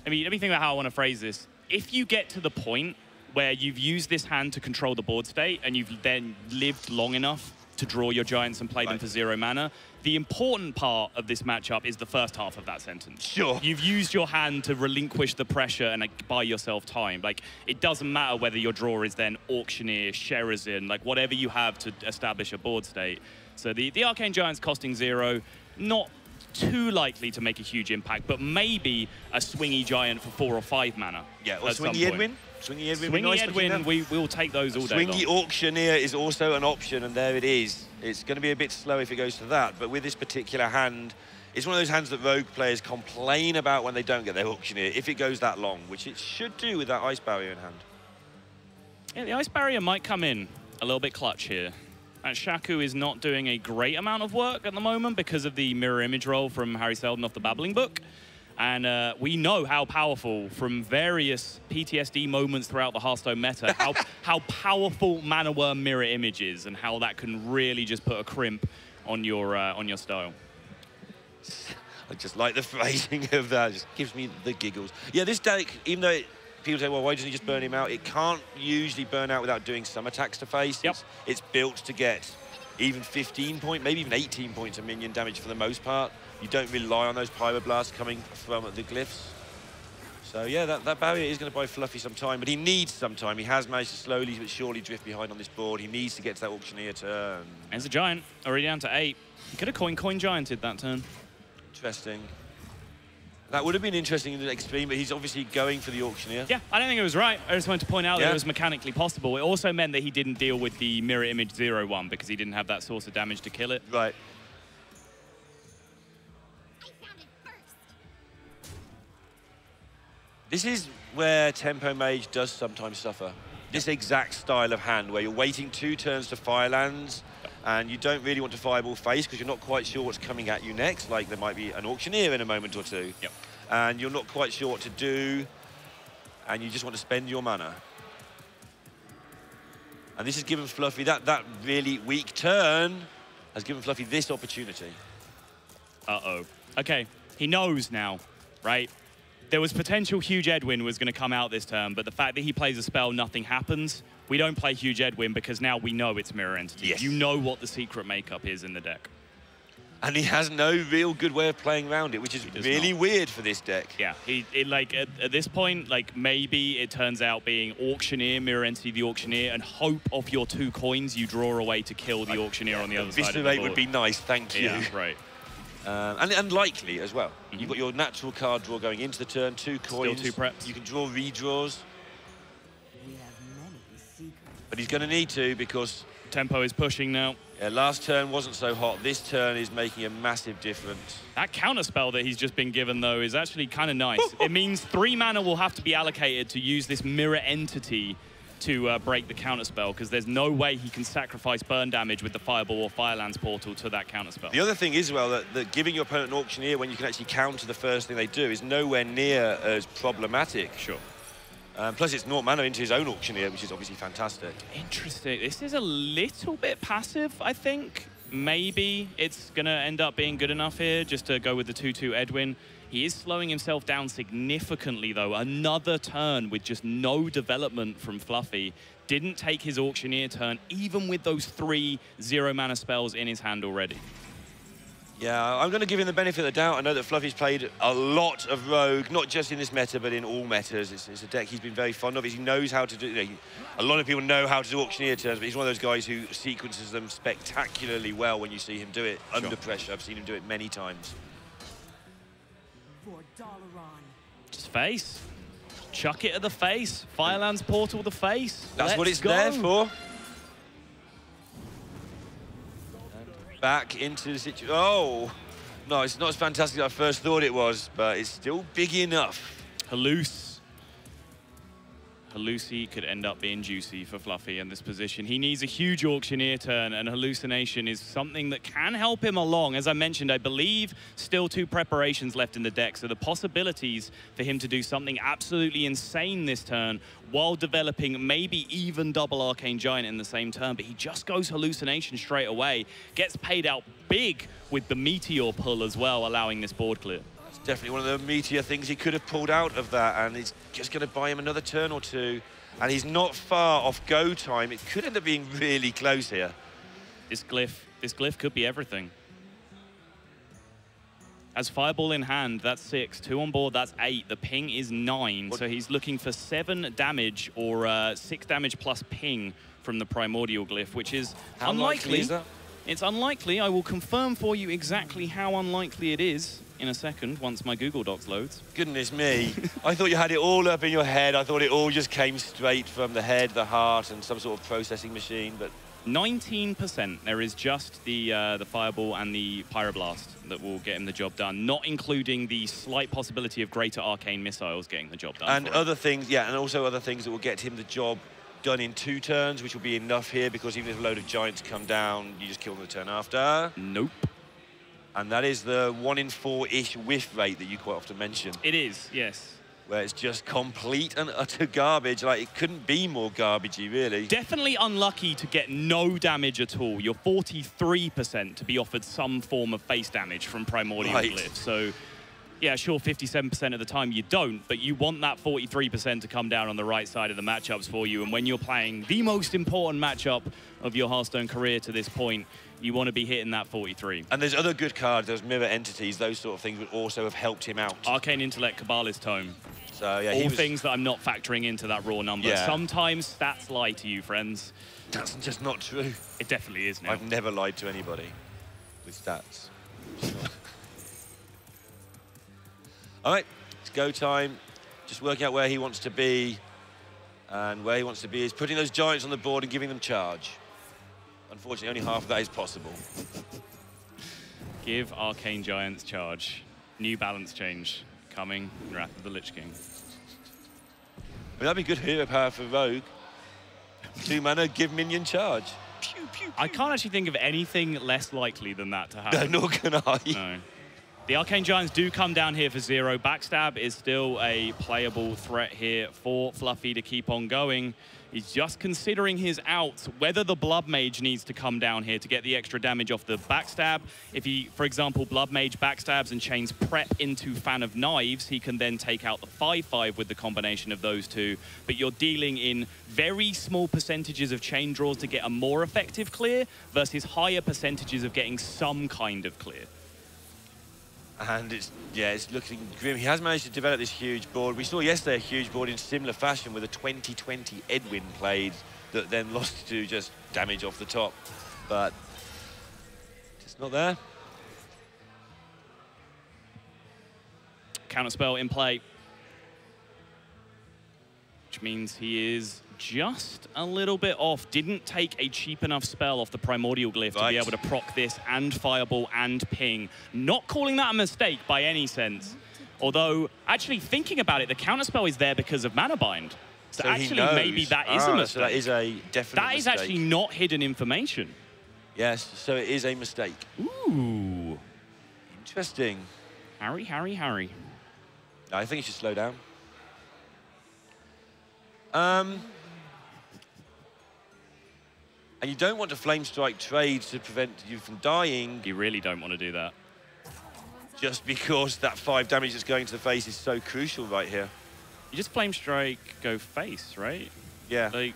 I mean, let me think about how I want to phrase this. If you get to the point where you've used this hand to control the board state and you've then lived long enough to draw your Giants and play them for 0 mana, the important part of this matchup is the first half of that sentence. Sure. You've used your hand to relinquish the pressure and like, buy yourself time. Like, it doesn't matter whether your draw is then Auctioneer, Sherazin, like whatever you have to establish a board state. So the Arcane Giants costing 0, not too likely to make a huge impact, but maybe a swingy Giant for 4 or 5 mana. Yeah, or Swingy Edwin. Swingy Edwin, Swingy Edwin, we will take those all day long. Swingy Auctioneer is also an option, and there it is. It's going to be a bit slow if it goes to that, but with this particular hand, it's one of those hands that Rogue players complain about when they don't get their Auctioneer, if it goes that long, which it should do with that Ice Barrier in hand. Yeah, the Ice Barrier might come in a little bit clutch here. And Shaku is not doing a great amount of work at the moment because of the mirror image roll from Hariseldon off the Babbling Book. And we know how powerful, from various PTSD moments throughout the Hearthstone meta, how powerful Mana Worm mirror image is and how that can really just put a crimp on your style. I just like the phrasing of that. It just gives me the giggles. Yeah, this deck, even though people say, well, why doesn't he just burn him out? It can't usually burn out without doing some attacks to face. Yep. It's built to get even 15 point, maybe even 18 points of minion damage for the most part. You don't rely on those Pyroblasts coming from the glyphs. So yeah, that barrier is going to buy Fluffy some time, but he needs some time. He has managed to slowly but surely drift behind on this board. He needs to get to that Auctioneer turn. There's a Giant, already down to 8. He could have coin Gianted that turn. Interesting. That would have been interesting in the extreme, but he's obviously going for the Auctioneer. Yeah, I don't think it was right. I just wanted to point out that it was mechanically possible. It also meant that he didn't deal with the mirror image 0/1 because he didn't have that source of damage to kill it. Right. This is where Tempo Mage does sometimes suffer. This exact style of hand where you're waiting 2 turns to fire lands and you don't really want to fireball face because you're not quite sure what's coming at you next, like there might be an Auctioneer in a moment or two. Yep. And you're not quite sure what to do and you just want to spend your mana. And this has given Fluffy, that really weak turn has given Fluffy this opportunity. Uh-oh. Okay, he knows now, right? There was potential Huge Edwin was going to come out this turn, but the fact that he plays a spell, nothing happens. We don't play Huge Edwin because now we know it's Mirror Entity. Yes. You know what the secret makeup is in the deck. And he has no real good way of playing around it, which is really weird for this deck. Yeah, like at this point, like maybe it turns out being Auctioneer, Mirror Entity, the Auctioneer, and hope of your 2 coins you draw away to kill the Auctioneer on the other side of the board. Viscerate would be nice, thank you. Yeah, right. And likely as well. You've got your natural card draw going into the turn, 2 coins. Still 2 preps. You can draw redraws. But he's going to need to because Tempo is pushing now. Yeah, last turn wasn't so hot. This turn is making a massive difference. That counterspell that he's just been given, though, is actually kind of nice. It means 3 mana will have to be allocated to use this Mirror Entity to break the counterspell, because there's no way he can sacrifice burn damage with the Fireball or Firelands portal to that counterspell. The other thing is, well, that giving your opponent an Auctioneer when you can actually counter the first thing they do is nowhere near as problematic. Sure. Plus, it's 0 mana into his own Auctioneer, which is obviously fantastic. Interesting. This is a little bit passive, I think. Maybe it's going to end up being good enough here just to go with the 2/2 Edwin. He is slowing himself down significantly, though. Another turn with just no development from Fluffy. Didn't take his Auctioneer turn, even with those 3 0 mana spells in his hand already. Yeah, I'm going to give him the benefit of the doubt. I know that Fluffy's played a lot of Rogue, not just in this meta, but in all metas. It's a deck he's been very fond of. He knows how to do... You know, a lot of people know how to do Auctioneer turns, but he's one of those guys who sequences them spectacularly well when you see him do it under pressure. I've seen him do it many times. Just face. Chuck it at the face. Firelands Portal the face. That's what it's there for. Back into the situation. Oh, no, it's not as fantastic as I first thought it was, but it's still big enough. Halluci could end up being juicy for Fluffy in this position. He needs a huge Auctioneer turn, and Hallucination is something that can help him along. As I mentioned, I believe still 2 preparations left in the deck, so the possibilities for him to do something absolutely insane this turn while developing maybe even double Arcane Giant in the same turn, but he just goes Hallucination straight away, gets paid out big with the Meteor pull as well, allowing this board clear. Definitely one of the meatier things he could have pulled out of that, and it's just going to buy him another turn or two. And he's not far off go time. It could end up being really close here. This glyph could be everything. As Fireball in hand, that's 6. 2 on board, that's 8. The ping is 9. So he's looking for 7 damage or 6 damage plus ping from the Primordial Glyph, which is how unlikely is that? It's unlikely. I will confirm for you exactly how unlikely it is in a second once my Google Docs loads. Goodness me. I thought you had it all up in your head. I thought it all just came straight from the head, the heart, and some sort of processing machine, but... 19%. There is just the Fireball and the Pyroblast that will get him the job done, not including the slight possibility of greater Arcane Missiles getting the job done. And other things, yeah, and also other things that will get him the job done in 2 turns, which will be enough here, because even if a load of Giants come down, you just kill them the turn after. Nope. And that is the 1 in 4-ish whiff rate that you quite often mention. It is, yes. Where it's just complete and utter garbage. Like, it couldn't be more garbagey, really. Definitely unlucky to get no damage at all. You're 43% to be offered some form of face damage from Primordial Glyph. So, yeah, sure, 57% of the time you don't, but you want that 43% to come down on the right side of the matchups for you. And when you're playing the most important matchup of your Hearthstone career to this point, you want to be hitting that 43. And there's other good cards, there's mirror entities, those sort of things would also have helped him out. Arcane Intellect, Kabbalist Tome. So, yeah, all things that I'm not factoring into that raw number. Yeah. Sometimes stats lie to you, friends. That's just not true. It definitely is now. I've never lied to anybody with stats. All right, it's go time. Just working out where he wants to be. And where he wants to be is putting those Giants on the board and giving them charge. Unfortunately, only half of that is possible. Give Arcane Giants charge. New balance change coming in Wrath of the Lich King. But that'd be good hero power for Rogue. 2 mana, give minion charge. Pew, pew, pew. I can't actually think of anything less likely than that to happen. No, nor can I. No. The Arcane Giants do come down here for 0. Backstab is still a playable threat here for Fluffy to keep on going. He's just considering his outs, whether the Blood Mage needs to come down here to get the extra damage off the backstab. If he, for example, Blood Mage backstabs and chains Prep into Fan of Knives, he can then take out the 5/5 with the combination of those 2. But you're dealing in very small percentages of chain draws to get a more effective clear versus higher percentages of getting some kind of clear. And it's looking grim. He has managed to develop this huge board. We saw yesterday a huge board in similar fashion with a 2020 Edwin played that then lost to just damage off the top. But just not there. Counterspell in play. Which means he is just a little bit off. Didn't take a cheap enough spell off the Primordial Glyph to be able to proc this and Fireball and Ping. Not calling that a mistake by any sense. Although, actually thinking about it, the counterspell is there because of Mana Bind. So actually, maybe that is a mistake. So that is a definite That is actually not hidden information. Yes, so it is a mistake. Ooh. Interesting. Harry. I think he should slow down. And you don't want to Flame Strike trade to prevent you from dying. You really don't want to do that. Just because that 5 damage that's going to the face is so crucial right here. You just Flame Strike, go face, right? Yeah. Like,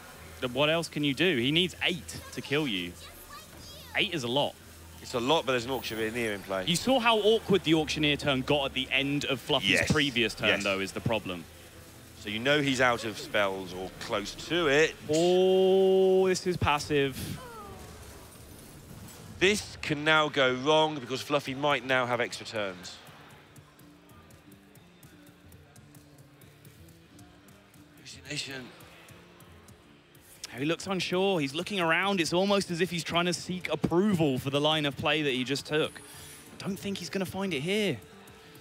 what else can you do? He needs 8 to kill you. 8 is a lot. It's a lot, but there's an auctioneer in play. You saw how awkward the auctioneer turn got at the end of Fluffy's previous turn, though, is the problem. So you know he's out of spells or close to it. Oh, this is passive. This can now go wrong because Fluffy might now have extra turns. Hallucination. He looks unsure. He's looking around. It's almost as if he's trying to seek approval for the line of play that he just took. I don't think he's going to find it here.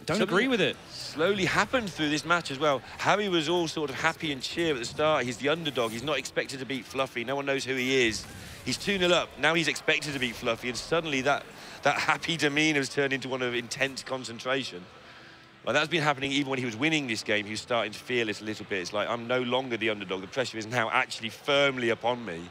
Don't agree with it. Slowly happened through this match as well. Harry was all sort of happy and cheer at the start. He's the underdog. He's not expected to beat Fluffy. No one knows who he is. He's 2-0 up. Now he's expected to beat Fluffy, and suddenly that happy demeanor has turned into one of intense concentration. Well, that's been happening even when he was winning this game. He was starting to feel it a little bit. It's like, I'm no longer the underdog. The pressure is now actually firmly upon me.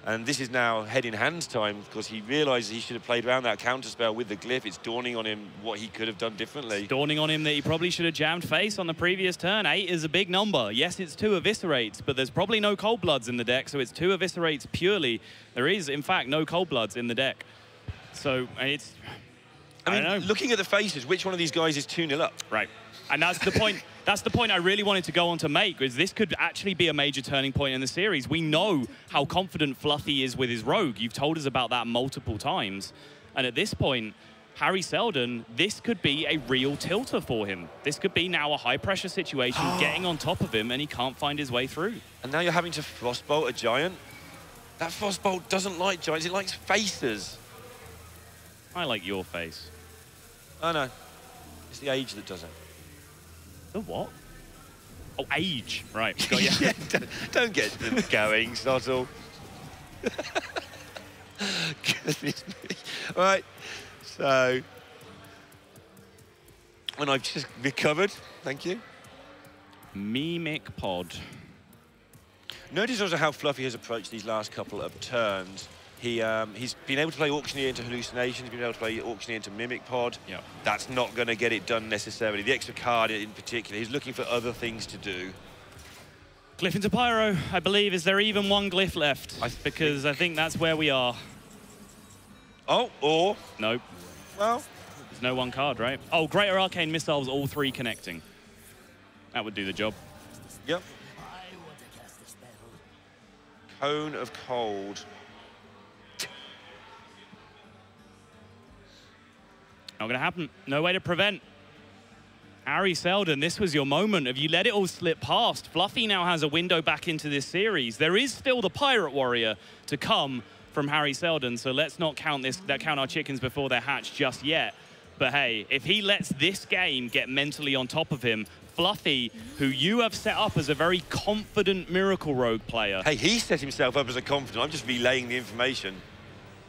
And this is now head in hands time because he realizes he should have played around that counterspell with the glyph. It's dawning on him what he could have done differently. It's dawning on him that he probably should have jammed face on the previous turn. 8 is a big number. Yes, it's 2 eviscerates, but there's probably no cold bloods in the deck, so it's 2 eviscerates purely. There is, in fact, no cold bloods in the deck. So it's... I don't know. Looking at the faces, which one of these guys is 2-0 up? Right. And that's the point. That's the point I really wanted to go on to make, is this could actually be a major turning point in the series. We know how confident Fluffy is with his rogue. You've told us about that multiple times. And at this point, Hariseldon, this could be a real tilter for him. This could be now a high-pressure situation, getting on top of him, and he can't find his way through. And now you're having to Frostbolt a giant? That Frostbolt doesn't like giants, it likes faces. I like your face. Oh, no. It's the age that does it. The what? Oh, age. Right, got you. Yeah, don't get them going, Sottle. Goodness me. All right, so when I've just recovered, thank you. Mimic Pod. Notice also how Fluffy has approached these last couple of turns. He's been able to play Auctioneer into Hallucination, he's been able to play Auctioneer into Mimic Pod. Yep. That's not going to get it done necessarily. The extra card in particular, he's looking for other things to do. Glyph into Pyro, I believe. Is there even one glyph left? Because I think that's where we are. Oh, or... Nope. Well... There's no one card, right? Oh, Greater Arcane Missiles, all 3 connecting. That would do the job. Yep. Cone of Cold. Not going to happen. No way to prevent. Hariseldon, this was your moment. Have you let it all slip past? Fluffy now has a window back into this series. There is still the Pirate Warrior to come from Hariseldon, so let's not count our chickens before they're hatched just yet. But hey, if he lets this game get mentally on top of him, Fluffy, who you have set up as a very confident Miracle Rogue player. Hey, he set himself up as a confident. I'm just relaying the information.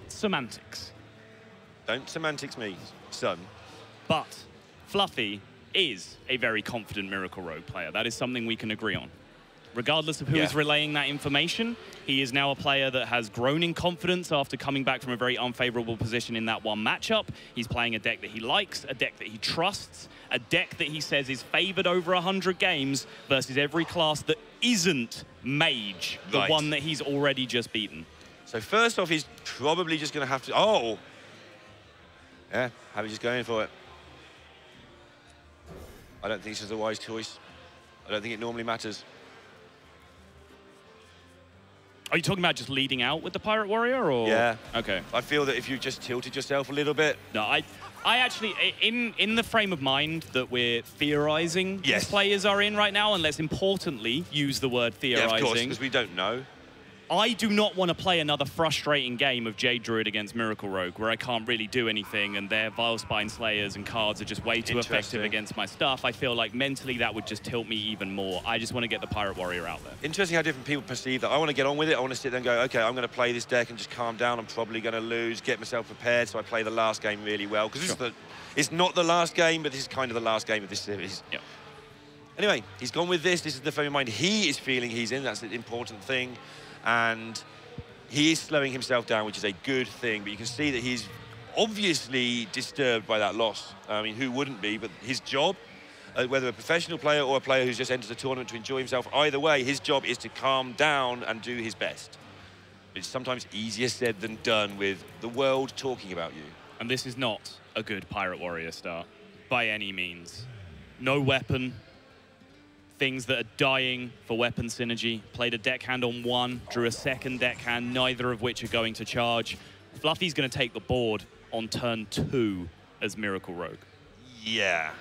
Semantics. Don't semantics me, son. But Fluffy is a very confident Miracle Rogue player. That is something we can agree on. Regardless of who is relaying that information, he is now a player that has grown in confidence after coming back from a very unfavorable position in that one matchup. He's playing a deck that he likes, a deck that he trusts, a deck that he says is favored over 100 games versus every class that isn't Mage, the one that he's already just beaten. So first off, he's probably just going to have to... Oh! Yeah, Harry's just going for it. I don't think this is a wise choice. I don't think it normally matters. Are you talking about just leading out with the Pirate Warrior, or? Yeah. Okay. I feel that if you just tilted yourself a little bit... No, I actually, in the frame of mind that we're theorizing these players are in right now, and let's importantly use the word theorizing. Yeah, of course, because we don't know. I do not want to play another frustrating game of Jade Druid against Miracle Rogue where I can't really do anything and their Vile Spine Slayers and cards are just way too effective against my stuff. I feel like mentally that would just tilt me even more. I just want to get the Pirate Warrior out there. Interesting how different people perceive that. I want to get on with it. I want to sit there and go, okay, I'm going to play this deck and just calm down. I'm probably going to lose, get myself prepared so I play the last game really well. Because it's not the last game, but this is kind of the last game of this series. Yep. Anyway, he's gone with this. This is the frame of mind he is feeling he's in. That's the important thing. And he is slowing himself down, which is a good thing. But you can see that he's obviously disturbed by that loss. I mean, who wouldn't be? But his job, whether a professional player or a player who's just entered the tournament to enjoy himself, either way, his job is to calm down and do his best. It's sometimes easier said than done with the world talking about you. And this is not a good Pirate Warrior start, by any means. No weapon. Things that are dying for weapon synergy. Played a deckhand on 1, drew a second deckhand, neither of which are going to charge. Fluffy's going to take the board on turn 2 as Miracle Rogue. Yeah.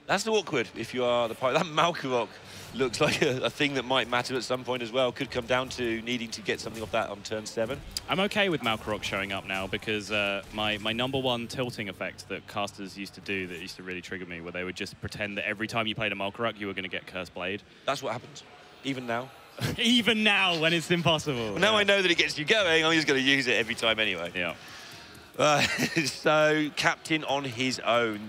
That's awkward if you are the Pirate. That Malkarok looks like a thing that might matter at some point as well. Could come down to needing to get something off that on turn 7. I'm okay with Malkarok showing up now because my #1 tilting effect that casters used to do that used to really trigger me, where they would just pretend that every time you played a Malkarok, you were going to get Curse Blade. That's what happens, even now. Even now, when it's impossible. Well, now I know that it gets you going, I'm just going to use it every time anyway. Yeah. So, captain on his own.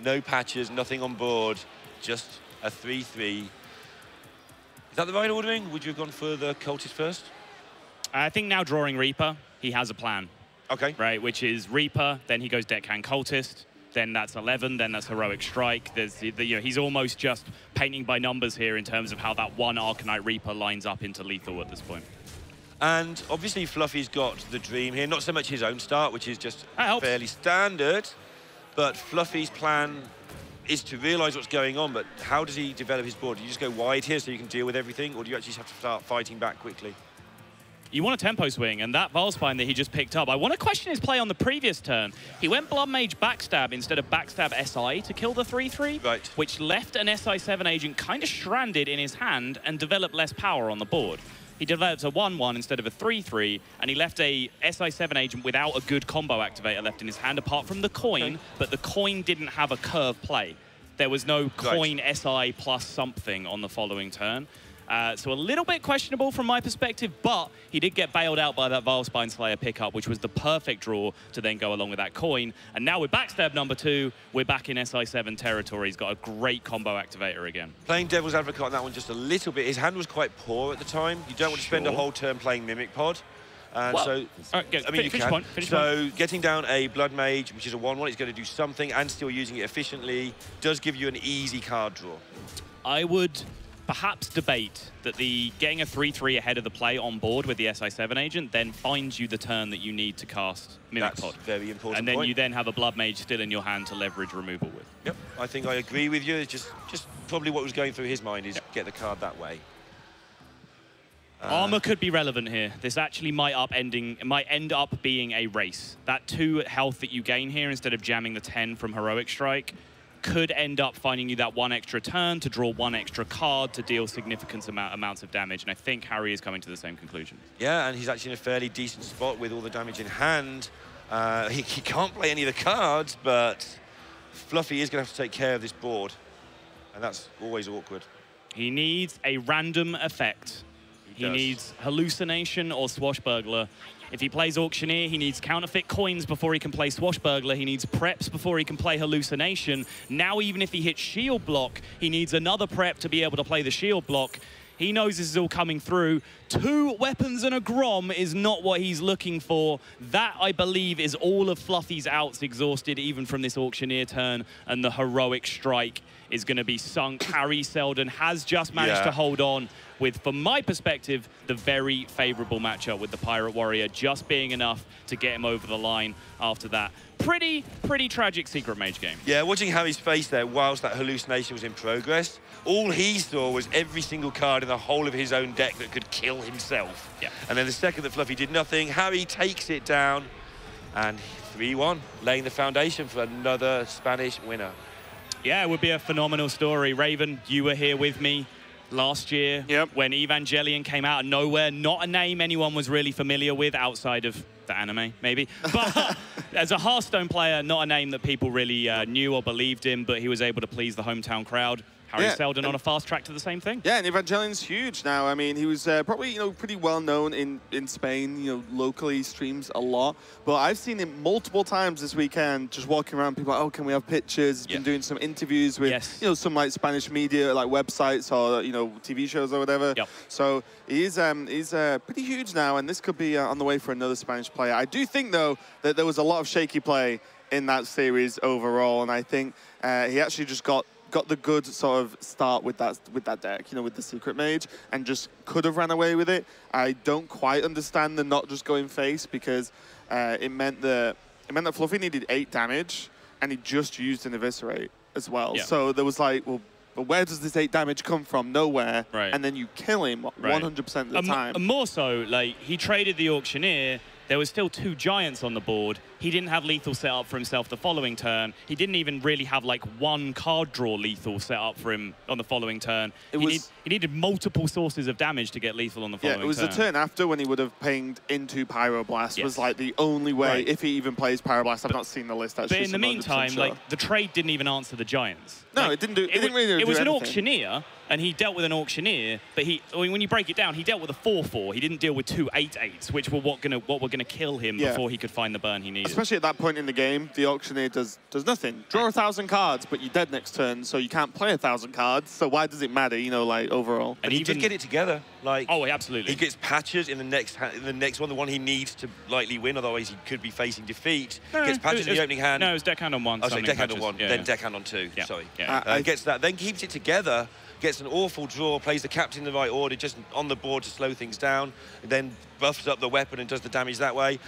No patches, nothing on board, just a 3-3. Is that the right ordering? Would you have gone for the Cultist first? I think now drawing Reaper, he has a plan. Okay. Right, which is Reaper, then he goes Deckhand Cultist, then that's 11, then that's Heroic Strike. There's he's almost just painting by numbers here in terms of how that one Arcanite Reaper lines up into lethal at this point. And obviously Fluffy's got the dream here, not so much his own start, which is just fairly standard, but Fluffy's plan is to realise what's going on, but how does he develop his board? Do you just go wide here so you can deal with everything, or do you actually have to start fighting back quickly? You want a tempo swing, and that Valspine that he just picked up, I want to question his play on the previous turn. He went Blood Mage Backstab instead of Backstab SI to kill the 3-3, right, which left an SI7 agent kind of stranded in his hand and developed less power on the board. He developed a 1-1 instead of a 3-3, and he left a SI7 agent without a good combo activator left in his hand, apart from the coin, but the coin didn't have a curve play. There was no coin SI plus something on the following turn. So a little bit questionable from my perspective, but he did get bailed out by that Valspine Slayer pickup, which was the perfect draw to then go along with that coin. And now with Backstab #2, we're back in SI7 territory. He's got a great combo activator again. Playing devil's advocate on that one just a little bit. His hand was quite poor at the time. You don't want to spend a whole turn playing Mimic Pod. And well, so, I mean, you can. Finish point. Getting down a Blood Mage, which is a 1-1, he's going to do something, and still using it efficiently, does give you an easy card draw. I would perhaps debate that the getting a 3-3 ahead of the play on board with the SI7 agent then finds you the turn that you need to cast Mimic Pod. That's very important. And then you then have a Blood Mage still in your hand to leverage removal with. Yep, I think I agree with you. It's just probably what was going through his mind is get the card that way. Armor could be relevant here. This actually might end up being a race. That 2 health that you gain here instead of jamming the 10 from Heroic Strike could end up finding you that 1 extra turn to draw 1 extra card to deal significant amounts of damage. And I think Harry is coming to the same conclusion. Yeah, and he's actually in a fairly decent spot with all the damage in hand. He can't play any of the cards, but Fluffy is going to have to take care of this board. And that's always awkward. He needs a random effect. He needs Hallucination or Swashbuckler. If he plays Auctioneer, he needs counterfeit coins before he can play Swashbuckler. He needs preps before he can play Hallucination. Now, even if he hits Shield Block, he needs another prep to be able to play the Shield Block. He knows this is all coming through. 2 weapons and a Grom is not what he's looking for. That, I believe, is all of Fluffy's outs exhausted, even from this Auctioneer turn, and the Heroic Strike is going to be sunk. Hariseldon has just managed to hold on with, from my perspective, the very favorable matchup with the Pirate Warrior just being enough to get him over the line after that. Pretty tragic Secret Mage game. Yeah, watching Harry's face there whilst that Hallucination was in progress, all he saw was every single card in the whole of his own deck that could kill himself. Yeah. And then the second that Fluffy did nothing, Harry takes it down, and 3-1, laying the foundation for another Spanish winner. Yeah, it would be a phenomenal story. Raven, you were here with me last year when Evangelion came out of nowhere. Not a name anyone was really familiar with outside of the anime, maybe. But as a Hearthstone player, not a name that people really knew or believed in, but he was able to please the hometown crowd. Hariseldon on a fast track to the same thing. Yeah, and Evangelion's huge now. I mean, he was probably, pretty well known in Spain, locally. He streams a lot. But I've seen him multiple times this weekend just walking around. People are like, oh, can we have pictures? He's been doing some interviews with, some like Spanish media, like websites or, TV shows or whatever. Yep. So he's pretty huge now, and this could be on the way for another Spanish player. I do think, though, that there was a lot of shaky play in that series overall, and I think he actually just got the good sort of start with that deck, with the Secret Mage, and just could have ran away with it. I don't quite understand the not just going face, because it meant that it meant that Fluffy needed 8 damage, and he just used an Eviscerate as well. Yeah. So there was like, well, but where does this 8 damage come from? Nowhere. Right. And then you kill him 100% of the time. And more so, like, he traded the Auctioneer. There was still 2 Giants on the board. He didn't have lethal set up for himself the following turn. He didn't even really have like 1 card draw lethal set up for him on the following turn. He needed multiple sources of damage to get lethal on the following turn. Yeah, it was the turn after when he would have pinged into Pyroblast was like the only way, if he even plays Pyroblast. I've not seen the list actually. But in the meantime, like, the trade didn't even answer the Giants. No, like, it didn't do. It didn't really do anything. It was an Auctioneer, and he dealt with an Auctioneer. But when you break it down, he dealt with a 4/4. He didn't deal with 2 8/8s, which were what were gonna kill him before he could find the burn he needed. Especially at that point in the game, the Auctioneer does nothing. Draw 1,000 cards, but you're dead next turn, so you can't play 1,000 cards. So why does it matter? You know, like overall. And he did get it together. Like, oh, absolutely. He gets patches in the next one, the one he needs to likely win. Otherwise, he could be facing defeat. Gets patches in the opening hand. No, it was deckhand on 1. Oh, sorry, deckhand on 1, then deckhand on 2. Yeah. Sorry. Yeah. Gets that, then keeps it together. Gets an awful draw, plays the captain in the right order, just on the board to slow things down, and then buffs up the weapon and does the damage that way.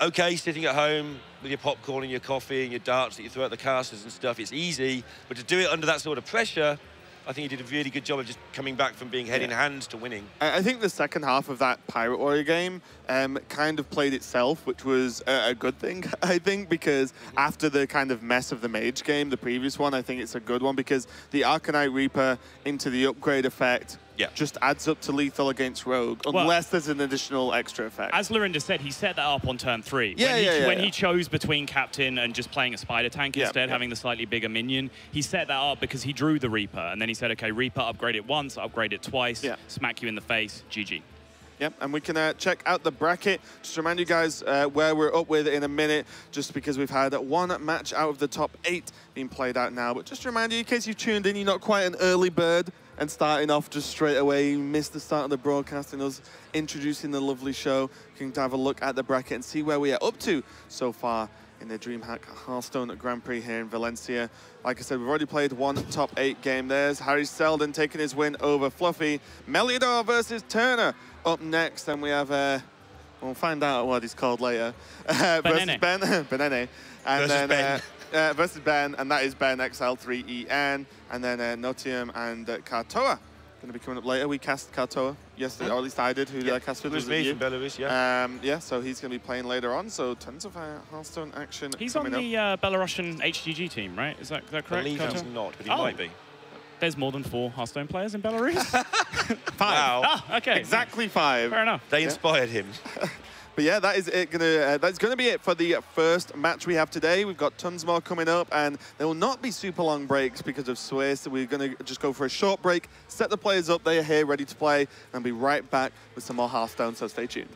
Okay, sitting at home with your popcorn and your coffee and your darts that you throw at the casters and stuff, it's easy. But to do it under that sort of pressure, I think he did a really good job of just coming back from being head in hand to winning. I think the second half of that Pirate Warrior game kind of played itself, which was a good thing, I think, because after the kind of mess of the Mage game, the previous one, I think it's a good one because the Arcanite Reaper into the upgrade effect just adds up to lethal against Rogue, unless there's an additional extra effect. As Lorinda said, he set that up on turn 3. When he chose between Captain and just playing a Spider Tank instead, having the slightly bigger minion, he set that up because he drew the Reaper, and then he said, okay, Reaper, upgrade it once, upgrade it twice, smack you in the face, GG. Yep, and we can check out the bracket. Just to remind you guys where we're up with in a minute, just because we've had 1 match out of the top 8 being played out now. But just to remind you, in case you've tuned in, you're not quite an early bird and starting off just straight away. You missed the start of the broadcast and us introducing the lovely show. You can have a look at the bracket and see where we are up to so far in the DreamHack Hearthstone Grand Prix here in Valencia. Like I said, we've already played 1 top 8 game. There's Hariseldon taking his win over Fluffy. Meliador versus Turner up next. And we have, we'll find out what he's called later. Versus Ben. Benene. And versus then, versus Ben, and that is Ben XL3EN. And then Notium and Kartoa going to be coming up later. We cast Kartoa yesterday, or at least I did. Who did I cast with? It was me from Belarus, yeah, so he's going to be playing later on. So tons of Hearthstone action. He's on the Belarusian HGG team, right? Is that correct? I believe he's not, but he might be. There's more than 4 Hearthstone players in Belarus? 5. Wow. Ah, okay. Exactly 5. Fair enough. They inspired him. But yeah, that is it. That's gonna be it for the first match we have today. We've got tons more coming up, and there will not be super long breaks because of Swiss. So we're gonna just go for a short break, set the players up. They are here, ready to play, and be right back with some more Hearthstone. So stay tuned.